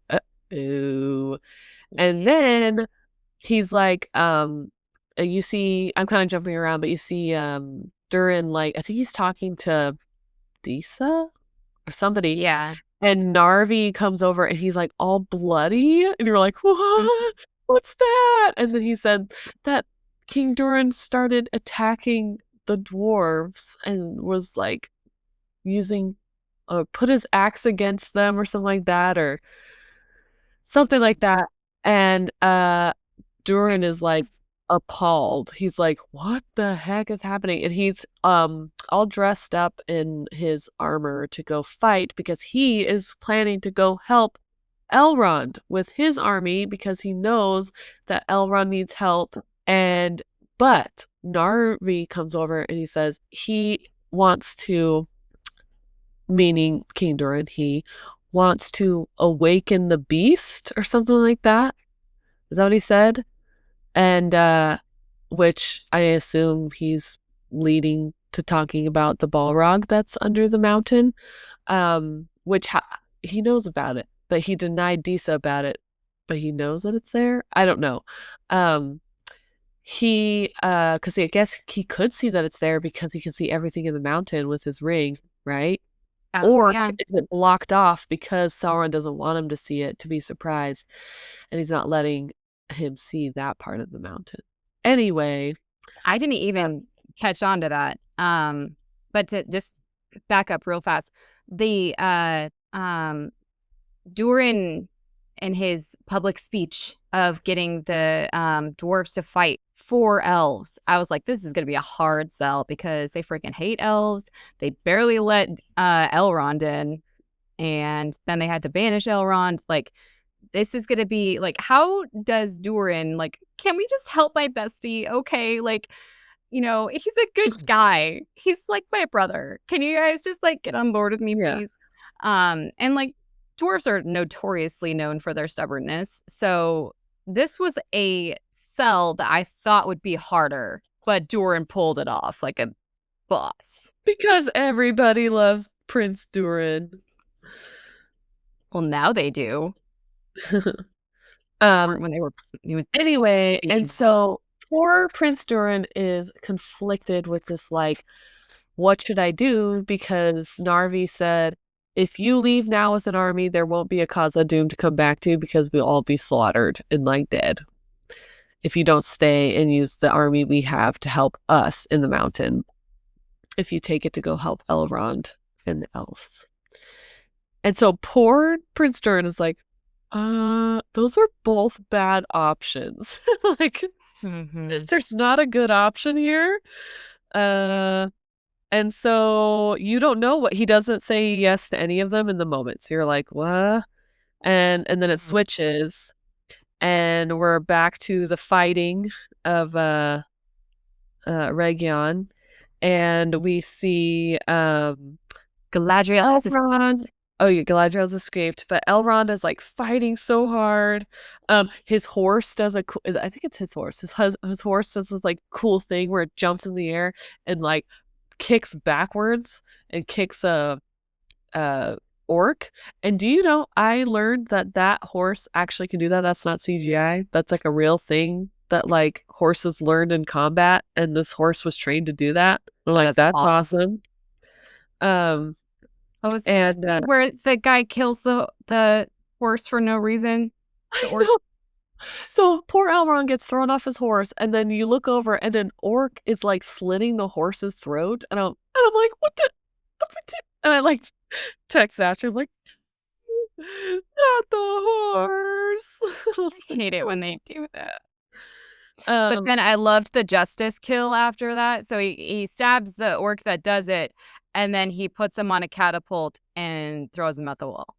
ooh. And then he's like, you see, I'm kind of jumping around, but you see Durin, like, I think he's talking to Disa or somebody. Yeah. And Narvi comes over and he's like all bloody. And you're like, what? What's that? And then he said that King Durin started attacking the dwarves and was like using put his axe against them or something like that, or something like that. And Durin is like appalled. He's like, "What the heck is happening?" And he's all dressed up in his armor to go fight because he is planning to go help Elrond with his army because he knows that Elrond needs help. And but Narvi comes over and he says he wants to, meaning King Durin, he wants to awaken the beast or something like that. Is that what he said? And which I assume he's leading to talking about the Balrog that's under the mountain, which he knows about it, but he denied Disa about it, but he knows that it's there. I don't know. Because I guess he could see that it's there because he can see everything in the mountain with his ring, right? Or Yeah. is it blocked off because Sauron doesn't want him to see it to be surprised, and he's not letting him see that part of the mountain. Anyway, I didn't even catch on to that. But to just back up real fast, the Durin in his public speech of getting the dwarves to fight for elves, I was like, this is going to be a hard sell because they freaking hate elves. They barely let Elrond in, and then they had to banish Elrond. Like, this is going to be like, how does Durin, like, can we just help my bestie? Okay, like, you know, he's a good guy. He's like my brother. Can you guys just like get on board with me, yeah. please? And like, dwarves are notoriously known for their stubbornness. So this was a sell that I thought would be harder, but Durin pulled it off like a boss. Because everybody loves Prince Durin. Well, now they do. When they were, he was Anyway, and so poor Prince Durin is conflicted with this, like, what should I do? Because Narvi said, if you leave now with an army, there won't be a Khazad-dûm to come back to because we'll all be slaughtered and, like, dead. If you don't stay and use the army we have to help us in the mountain. If you take it to go help Elrond and the elves. And so poor Prince Durin is like, those were both bad options. Like, there's not a good option here. And so you don't know what, he doesn't say yes to any of them in the moment. So you're like, what? And then it switches, and we're back to the fighting of Region, and we see Galadriel. Elrond. Oh yeah, Galadriel's escaped, but Elrond is like fighting so hard. His horse does I think it's his horse. His horse does this like cool thing where it jumps in the air and like kicks backwards and kicks a orc. And do you know, I learned that horse actually can do that. That's not CGI. That's like a real thing that like horses learned in combat, and this horse was trained to do that. I'm like, that's awesome. And where the guy kills the horse for no reason. So poor Elrond gets thrown off his horse, and then you look over, and an orc is like slitting the horse's throat, and I'm like, what the? And I like text Ashley, I'm like, not the horse. I hate it when they do that. But then I loved the justice kill after that. So he stabs the orc that does it, and then he puts him on a catapult and throws him at the wall.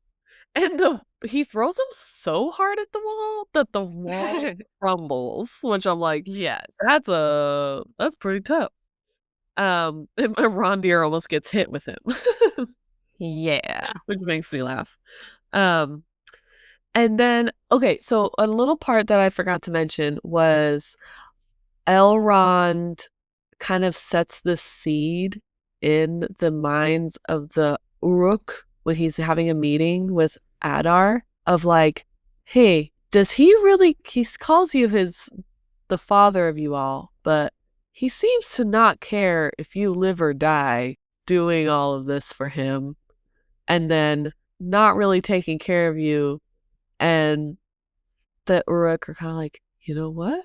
And he throws him so hard at the wall that the wall crumbles, which I'm like, yes, that's pretty tough. And Rondir almost gets hit with him. Yeah. Which makes me laugh. And then, okay, so a little part that I forgot to mention was Elrond kind of sets the seed in the minds of the Uruk when he's having a meeting with Adar of like, hey, does he calls you the father of you all, but he seems to not care if you live or die doing all of this for him, and then not really taking care of you. And the Uruk are kind of like, you know what?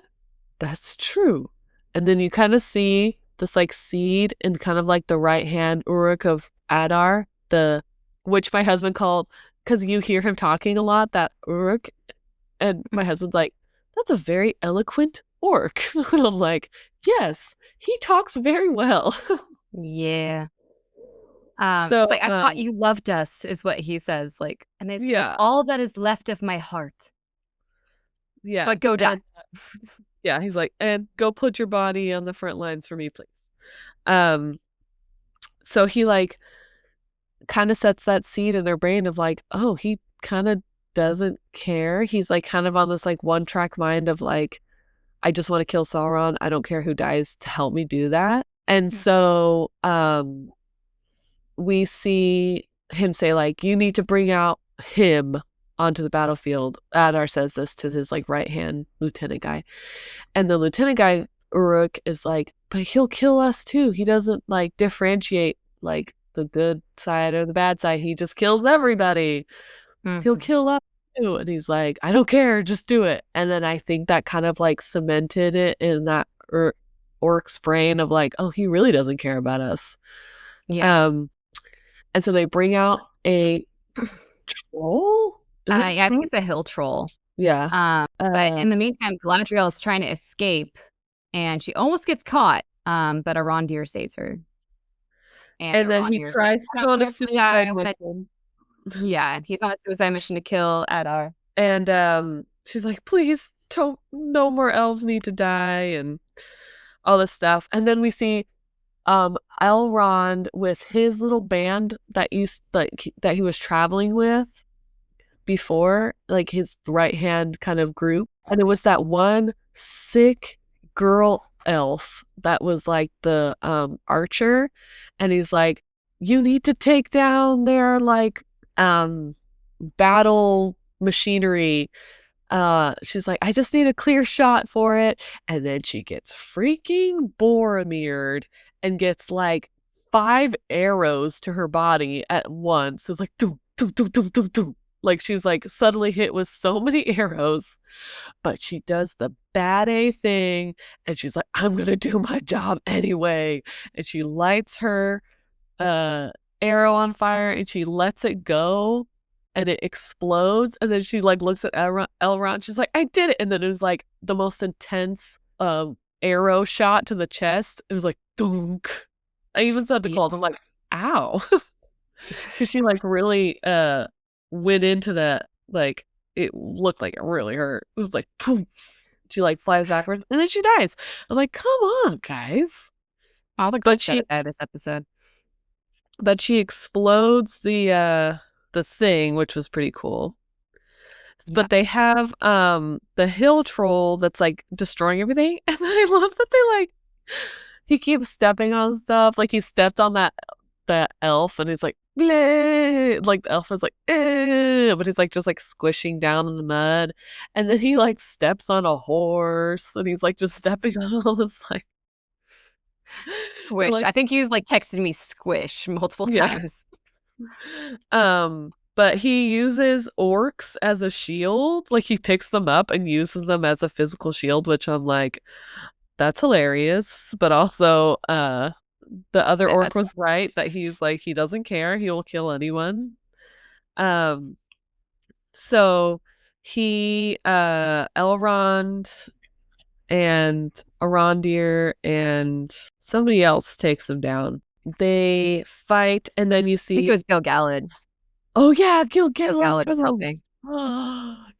That's true. And then you kind of see this like seed in kind of like the right hand Uruk of Adar, the which my husband called, because you hear him talking a lot, that Uruk. And my husband's like, that's a very eloquent orc. And I'm like, yes, he talks very well. Yeah. It's So, like, I thought you loved us, is what he says. Like, and it's like yeah, all that is left of my heart. yeah. But go die. And yeah, he's like, and go put your body on the front lines for me, please. Um, so he like kind of sets that seed in their brain of like, oh, he kind of doesn't care. He's like kind of on this like one track mind of like, I just want to kill Sauron. I don't care who dies to help me do that. And so we see him say like, you need to bring out him onto the battlefield. Adar says this to his like right hand lieutenant guy. And the lieutenant guy, Uruk, is like, but he'll kill us too. He doesn't like differentiate like the good side or the bad side. He just kills everybody. He'll kill us too. And he's like, I don't care, just do it. And then I think that kind of like cemented it in that Orc's brain of like, oh, he really doesn't care about us. Yeah. And so they bring out a troll. Yeah, I think it's a hill troll. Yeah. But in the meantime, Galadriel is trying to escape, and she almost gets caught. But Arondir saves her. And then he tries to go on a suicide mission. Yeah, he's on a suicide mission to kill Adar. And she's like, please don't, no more elves need to die and all this stuff. And then we see Elrond with his little band that he was traveling with before, like his right hand kind of group. And it was that one sick girl elf that was like the archer. And he's like, you need to take down their like battle machinery. She's like, I just need a clear shot for it. And then she gets freaking Boromired and gets like 5 arrows to her body at once. It's like, doom, doom, doom, doom, doom, doom. Like she's like suddenly hit with so many arrows, but she does the bad A thing and she's like, I'm gonna do my job anyway. And she lights her arrow on fire and she lets it go and it explodes. And then she like looks at Elrond. She's like, I did it. And then it was like the most intense arrow shot to the chest. It was like, dunk. I even said to Colt, I'm like, ow. Because she like really went into that, like it looked like it really hurt. It was like poof. She like flies backwards and then she dies. I'm like, come on, guys. All the good stuff out of this episode. But she explodes the thing, which was pretty cool. Yeah. But they have the hill troll that's like destroying everything. And then I love that they like he keeps stepping on stuff. Like he stepped on that elf and he's like, bleh! Like the elf is like, eh! But he's like just like squishing down in the mud. And then he like steps on a horse and he's like just stepping on all this like squish. Like, I think he was like texting me squish multiple times. But he uses orcs as a shield. Like he picks them up and uses them as a physical shield, which I'm like, that's hilarious. But also, the other orc was right that he's like, he doesn't care. He will kill anyone. So he, Elrond and Arondir and somebody else takes him down. They fight, and then you see... I think it was Gil-galad. Oh, yeah, Gil-galad was helping.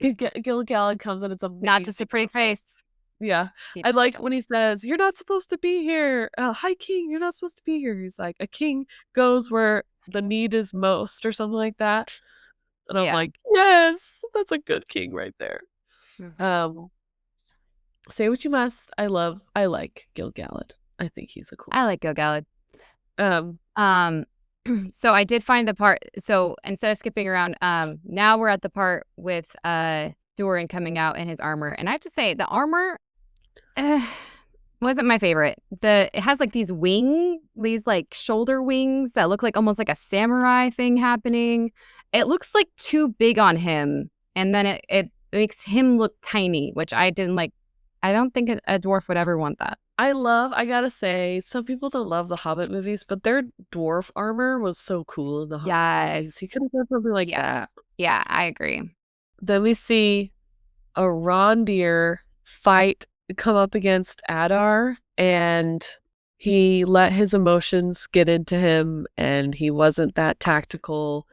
Gil-galad comes, and it's a... Not just a pretty face. Yeah. I like when he says, you're not supposed to be here. Hi, king, you're not supposed to be here. He's like, a king goes where the need is most, or something like that. And I'm like, yes, that's a good king right there. Mm-hmm. Say what you must. I like Gil-galad. I think he's a cool. I like Gil-galad. So I did find the part. So instead of skipping around, now we're at the part with Durin coming out in his armor, and I have to say the armor wasn't my favorite. It has like these like shoulder wings that look like almost like a samurai thing happening. It looks like too big on him, and then it makes him look tiny, which I didn't like. I don't think a dwarf would ever want that. I gotta say, some people don't love the Hobbit movies, but their dwarf armor was so cool in the Hobbit movies. He Yes. could have done something like Yeah. that. Yeah, I agree. Then we see a Rondir fight come up against Adar, and he let his emotions get into him, and he wasn't that tactical,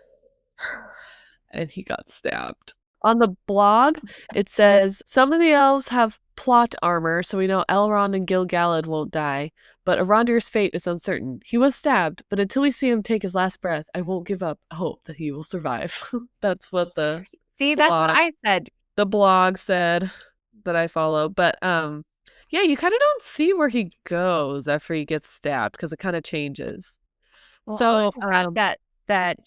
and he got stabbed. On the blog, it says some of the elves have plot armor, so we know Elrond and Gil-galad won't die, but Arondir's fate is uncertain. He was stabbed, but until we see him take his last breath, I won't give up hope that he will survive. That's what See, that's what I said. the blog said that I follow. But yeah, you kind of don't see where he goes after he gets stabbed because it kind of changes. Well, So that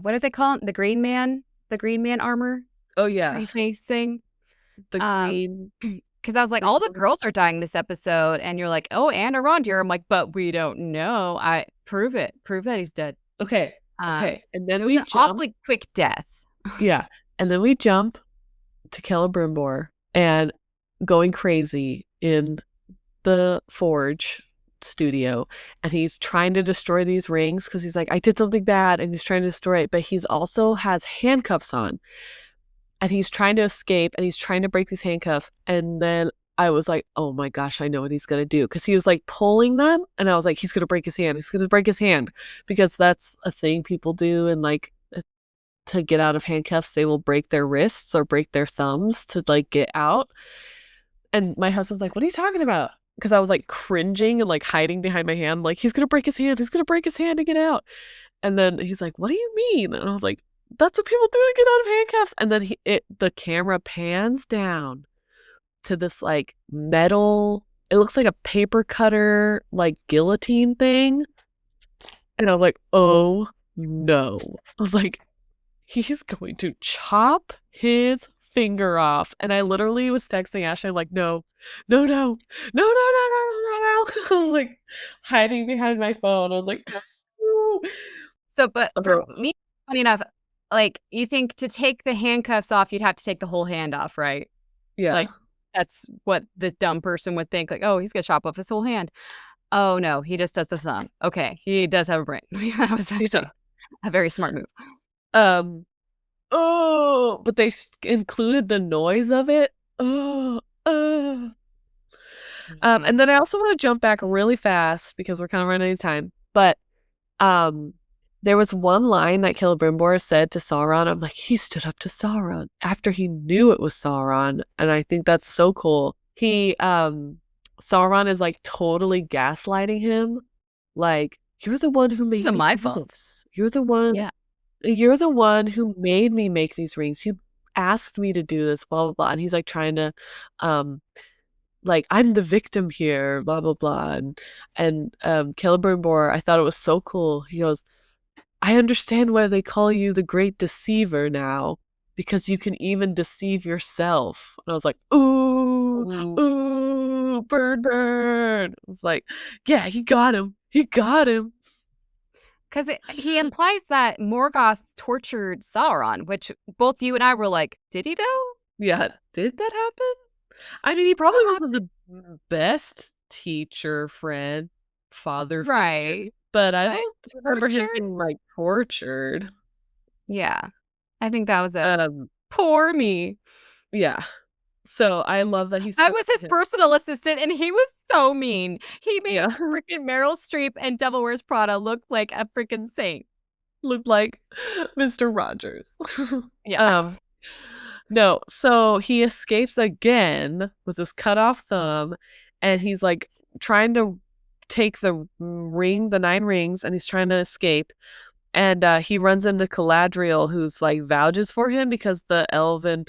what do they call it? The Green Man? The Green Man armor? oh yeah, Tree face thing. the green. Because I was like, all the girls are dying this episode, and you're like, oh, and Arondir. I'm like, but we don't know. I prove it. Prove that he's dead. Okay, Um, okay, and then it was we an jump. awfully quick death. Yeah, and then we jump to Celebrimbor and going crazy in the forge studio, and he's trying to destroy these rings because he's like, I did something bad, and he's trying to destroy it, but he's also has handcuffs on, and he's trying to escape, and he's trying to break these handcuffs, and then I was like, oh my gosh, I know what he's gonna do, because he was like pulling them, and I was like, he's gonna break his hand, because that's a thing people do, and like to get out of handcuffs, they will break their wrists or break their thumbs to like get out. And my husband's like, what are you talking about? Because I was like cringing and like hiding behind my hand, like, he's gonna break his hand, to get out. And then he's like, what do you mean? And I was like, that's what people do to get out of handcuffs. And then the camera pans down to this like metal, it looks like a paper cutter, like guillotine thing. And I was like, oh no. I was like, he's going to chop his finger off. And I literally was texting Ashley, I'm like, no, no, no, no, no, no, no, no, no, no. I was like hiding behind my phone. I was like, no. So, but for me, funny enough, like, you think to take the handcuffs off, you'd have to take the whole hand off, right? Yeah. Like, that's what the dumb person would think. Like, oh, he's gonna chop off his whole hand. Oh no, he just does the thumb. Okay, he does have a brain. That was actually a very smart move. Oh, but they included the noise of it. Oh, and then I also want to jump back really fast because we're kind of running out of time. But there was one line that Celebrimbor said to Sauron. I'm like, he stood up to Sauron after he knew it was Sauron, and I think that's so cool. Sauron is like totally gaslighting him, like, you're the one who made It's me my do fault. this. You're the one. Yeah. You're the one who made me make these rings. You asked me to do this, blah blah blah. And he's like trying to, like, I'm the victim here, blah blah blah. And Celebrimbor, I thought it was so cool. He goes, I understand why they call you the Great Deceiver now, because you can even deceive yourself. And I was like, ooh, ooh, burn, burn. I was like, yeah, he got him. He got him. Because he implies that Morgoth tortured Sauron, which both you and I were like, did he though? Yeah, did that happen? I mean, he probably wasn't the best teacher, friend, father, Right. but I don't remember him being like tortured. Yeah, I think that was a poor me. Yeah. So I love that he's. I was his personal assistant, and he was so mean. He made freaking Meryl Streep and Devil Wears Prada look like a freaking saint. Looked like Mr. Rogers. Yeah. No, so he escapes again with his cut off thumb, and he's like trying to take the 9 rings, and he's trying to escape. And he runs into Galadriel, who's like vouches for him because the elven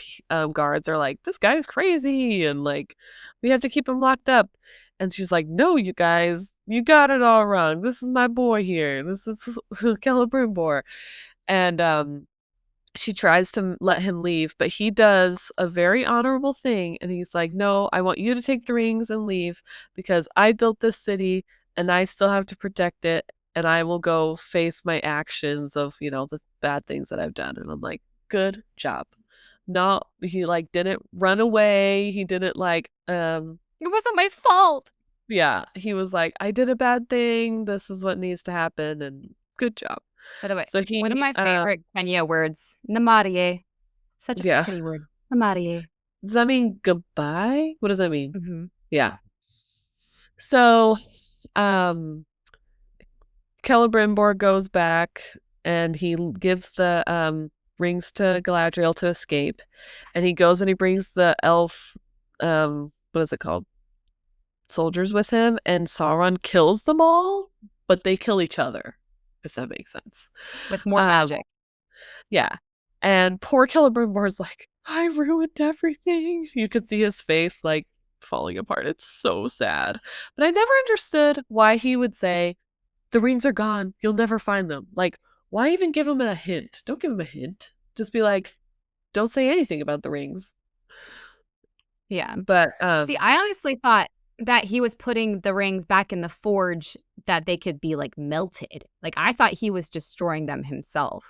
guards are like, this guy's crazy, and like, we have to keep him locked up. And she's like, no, you guys, you got it all wrong. This is my boy here. This is Celebrimbor. And she tries to let him leave, but he does a very honorable thing, and he's like, no, I want you to take the rings and leave because I built this city and I still have to protect it, and I will go face my actions of, the bad things that I've done. And I'm like, good job. No, he like didn't run away. He didn't like it wasn't my fault. Yeah, he was like, I did a bad thing. This is what needs to happen, and good job. By the way, So one of he, my favorite Kenya words, namarie. Such a yeah. pretty word. Namarie. Does that mean goodbye? What does that mean? Mm-hmm. Yeah. So, um, Celebrimbor goes back and he gives the rings to Galadriel to escape, and he goes and he brings the elf, what is it called? Soldiers with him, and Sauron kills them all, but they kill each other, if that makes sense. With more Um, magic. yeah. And poor Celebrimbor's like, I ruined everything. You could see his face like falling apart. It's so sad. But I never understood why he would say, the rings are gone. You'll never find them. Like, why even give him a hint? Don't give him a hint. Just be like, don't say anything about the rings. Yeah. But See, I honestly thought that he was putting the rings back in the forge that they could be like melted. Like I thought he was destroying them himself.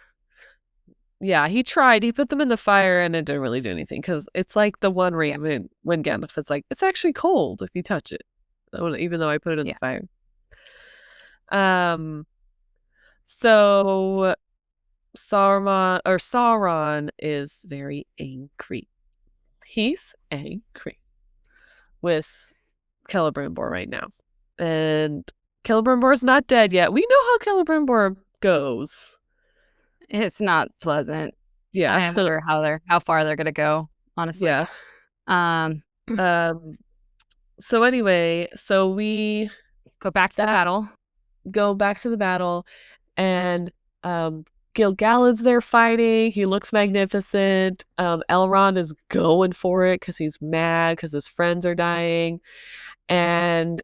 yeah, he tried. He put them in the fire, and it didn't really do anything because it's like the one Yeah. ring when Gandalf is like, it's actually cold if you touch it, even though I put it in the Yeah. fire. So Sauron is very angry. He's angry with Celebrimbor right now, and Celebrimbor's not dead yet. We know how Celebrimbor goes. It's not pleasant. Yeah. I wonder how far they're gonna go, honestly. Yeah. Um So anyway, so we go back to the battle. go back to the battle, and Gil-galad's there fighting. He looks magnificent. Elrond is going for it because he's mad because his friends are dying, and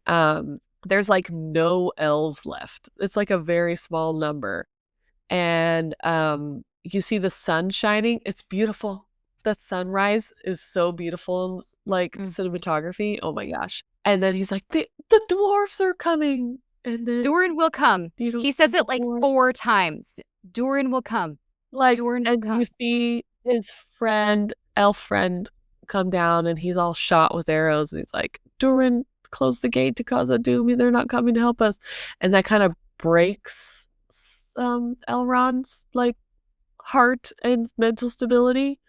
there's like no elves left. It's like a very small number, and you see the sun shining. It's beautiful. That sunrise is so beautiful, like cinematography. Oh my gosh! And then he's like, the dwarves are coming. And then Durin will come. He says it like 4 times. Durin will come. Like, Durin will and come. you see his elf friend, come down, and he's all shot with arrows, and he's like, Durin, close the gate to Khazad-dûm. They're not coming to help us. And that kind of breaks Elrond's like heart and mental stability.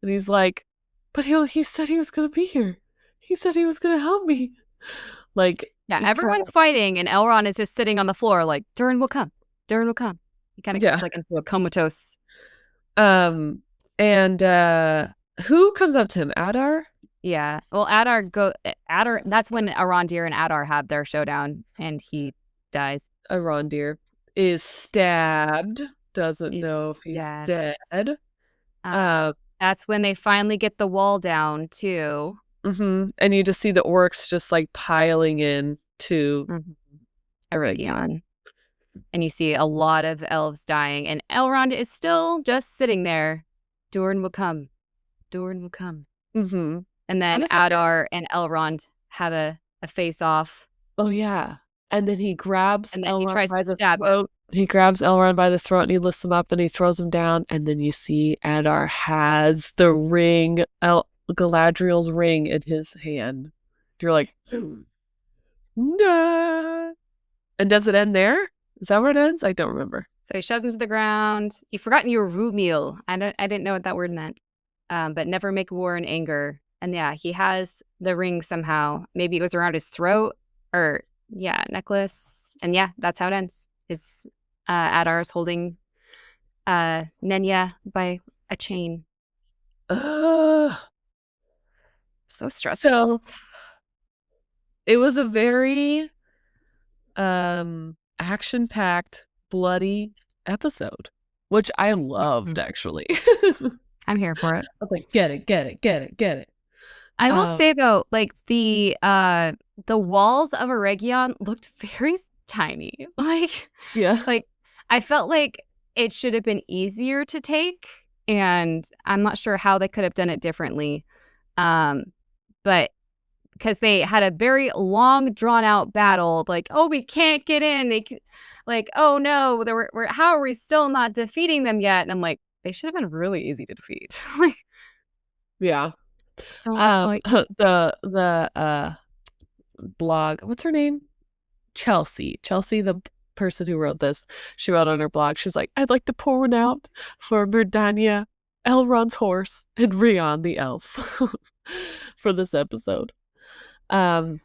And he's like, but he said he was gonna be here. He said he was gonna help me. Like, yeah, everyone's fighting, and Elrond is just sitting on the floor, like Durin will come. Durin will come. He kind of gets like into a comatose. And who comes up to him? Adar? Yeah. Well, Adar. That's when Arondir and Adar have their showdown, and he dies. Arondir is stabbed. Doesn't know if he's dead. That's when they finally get the wall down too. Mm-hmm. And you just see the orcs just like piling in to Eregion. And you see a lot of elves dying, and Elrond is still just sitting there. Durin will come. Durin will come. Mm-hmm. And then Adar and Elrond have a face-off. Oh, yeah. And then he grabs and then Elrond he tries by to the stab throat. him. He grabs Elrond by the throat, and he lifts him up, and he throws him down. And then you see Adar has the ring, Galadriel's ring in his hand. You're like, nah. And does it end there? Is that where it ends? I don't remember. So he shoves him to the ground. You've forgotten your Rúmeal. I didn't know what that word meant. But never make war in anger. And yeah, he has the ring somehow. Maybe it was around his throat, or necklace. And yeah, that's how it ends. His Adar is holding Nenya by a chain. So stressful. So it was a very action-packed, bloody episode, which I loved, actually. I'm here for it. I was like, get it. I will say though, like the walls of Eregion looked very tiny. Like, yeah, like I felt like it should have been easier to take, and I'm not sure how they could have done it differently. But because they had a very long, drawn out battle, like, oh, we can't get in. Like, oh no, how are we still not defeating them yet? And I'm like, they should have been really easy to defeat. Like, yeah. don't like the blog. What's her name? Chelsea, the person who wrote this, she wrote on her blog, she's like, I'd like to pour one out for Merdania, Elrond's horse, and Rion the elf for this episode. I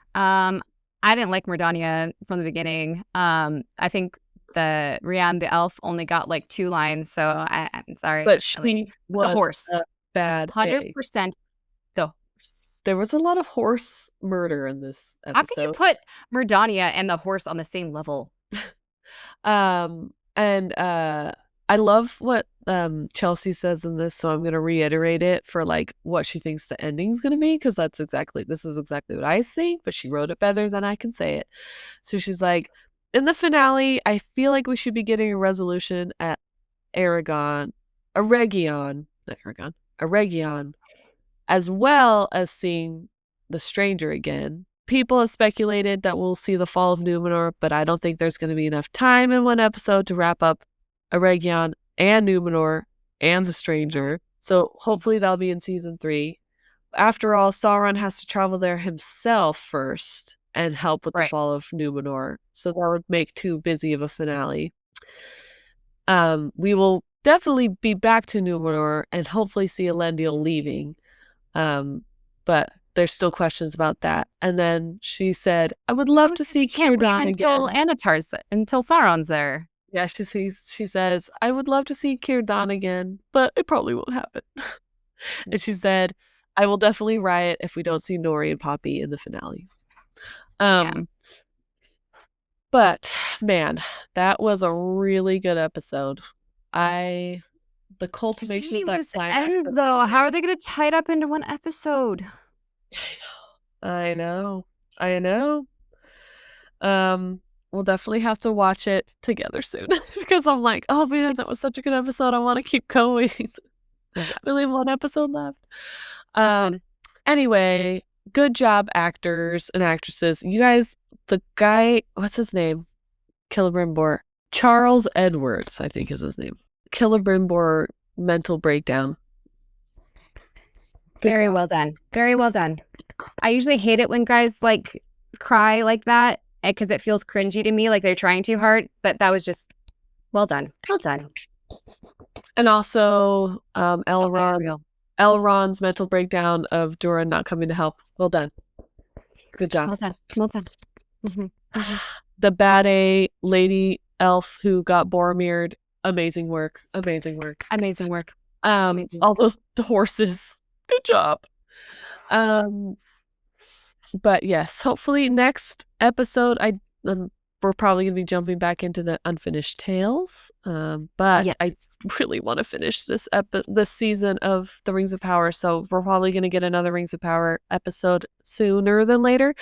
didn't like Mordania from the beginning. I think the Rian the elf only got like 2 lines, so I'm sorry. But she was the horse. a bad 100% the horse. There was a lot of horse murder in this episode. How can you put Mordania and the horse on the same level? I love what Chelsea says in this, so I'm going to reiterate it for like what she thinks the ending's going to be, because this is exactly what I think, but she wrote it better than I can say it. So she's like, in the finale, I feel like we should be getting a resolution at Aragon, as well as seeing the stranger again. People have speculated that we'll see the fall of Numenor, but I don't think there's going to be enough time in one episode to wrap up Eregion and Numenor and the stranger. So hopefully that'll be in season 3. After all, Sauron has to travel there himself first and help with the fall of Numenor. So that would make too busy of a finale. We will definitely be back to Numenor and hopefully see Elendil leaving. But there's still questions about that. And then she said, I would love to see Círdan until Annatar's there, until Sauron's there. Yeah, she says, I would love to see Círdan again, but it probably won't happen. And she said, I will definitely riot if we don't see Nori and Poppy in the finale. But man, that was a really good episode. The cultivation of that climax. Though, how are they going to tie it up into one episode? I know. We'll definitely have to watch it together soon because I'm like, oh man, that was such a good episode. I want to keep going. We only have one episode left. Anyway, good job, actors and actresses. You guys, the guy, what's his name? Celebrimbor. Charles Edwards, I think is his name. Celebrimbor mental breakdown. Very well done. Very well done. I usually hate it when guys like cry like that because it feels cringy to me, like they're trying too hard. But that was just well done. Well done. And also, Elrond's mental breakdown of Durin not coming to help. Well done. Good job. Well done. Mm-hmm. The bad A lady elf who got Boromired. Amazing work. All those horses. Good job. But yes, hopefully next episode we're probably going to be jumping back into the unfinished tales. But yes. I really want to finish this season of the Rings of Power, so we're probably going to get another Rings of Power episode sooner than later.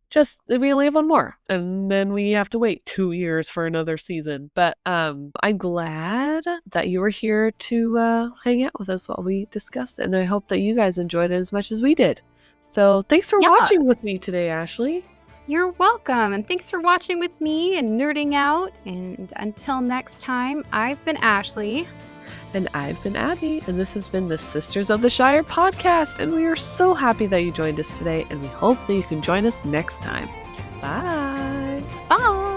Just, we only have one more, and then we have to wait 2 years for another season. But I'm glad that you were here to hang out with us while we discussed it, and I hope that you guys enjoyed it as much as we did. So thanks for watching with me today, Ashley. You're welcome, and thanks for watching with me and nerding out. And until next time, I've been Ashley. And I've been Abby, and this has been the Sisters of the Shire podcast, and we are so happy that you joined us today, and we hope that you can join us next time. Bye! Bye!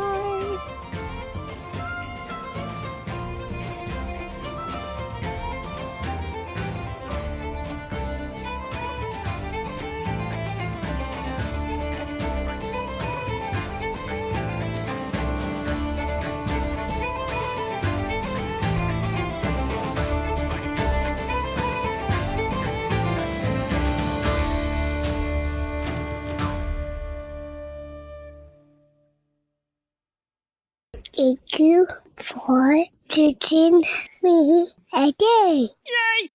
Thank you for teaching me a day. Yay!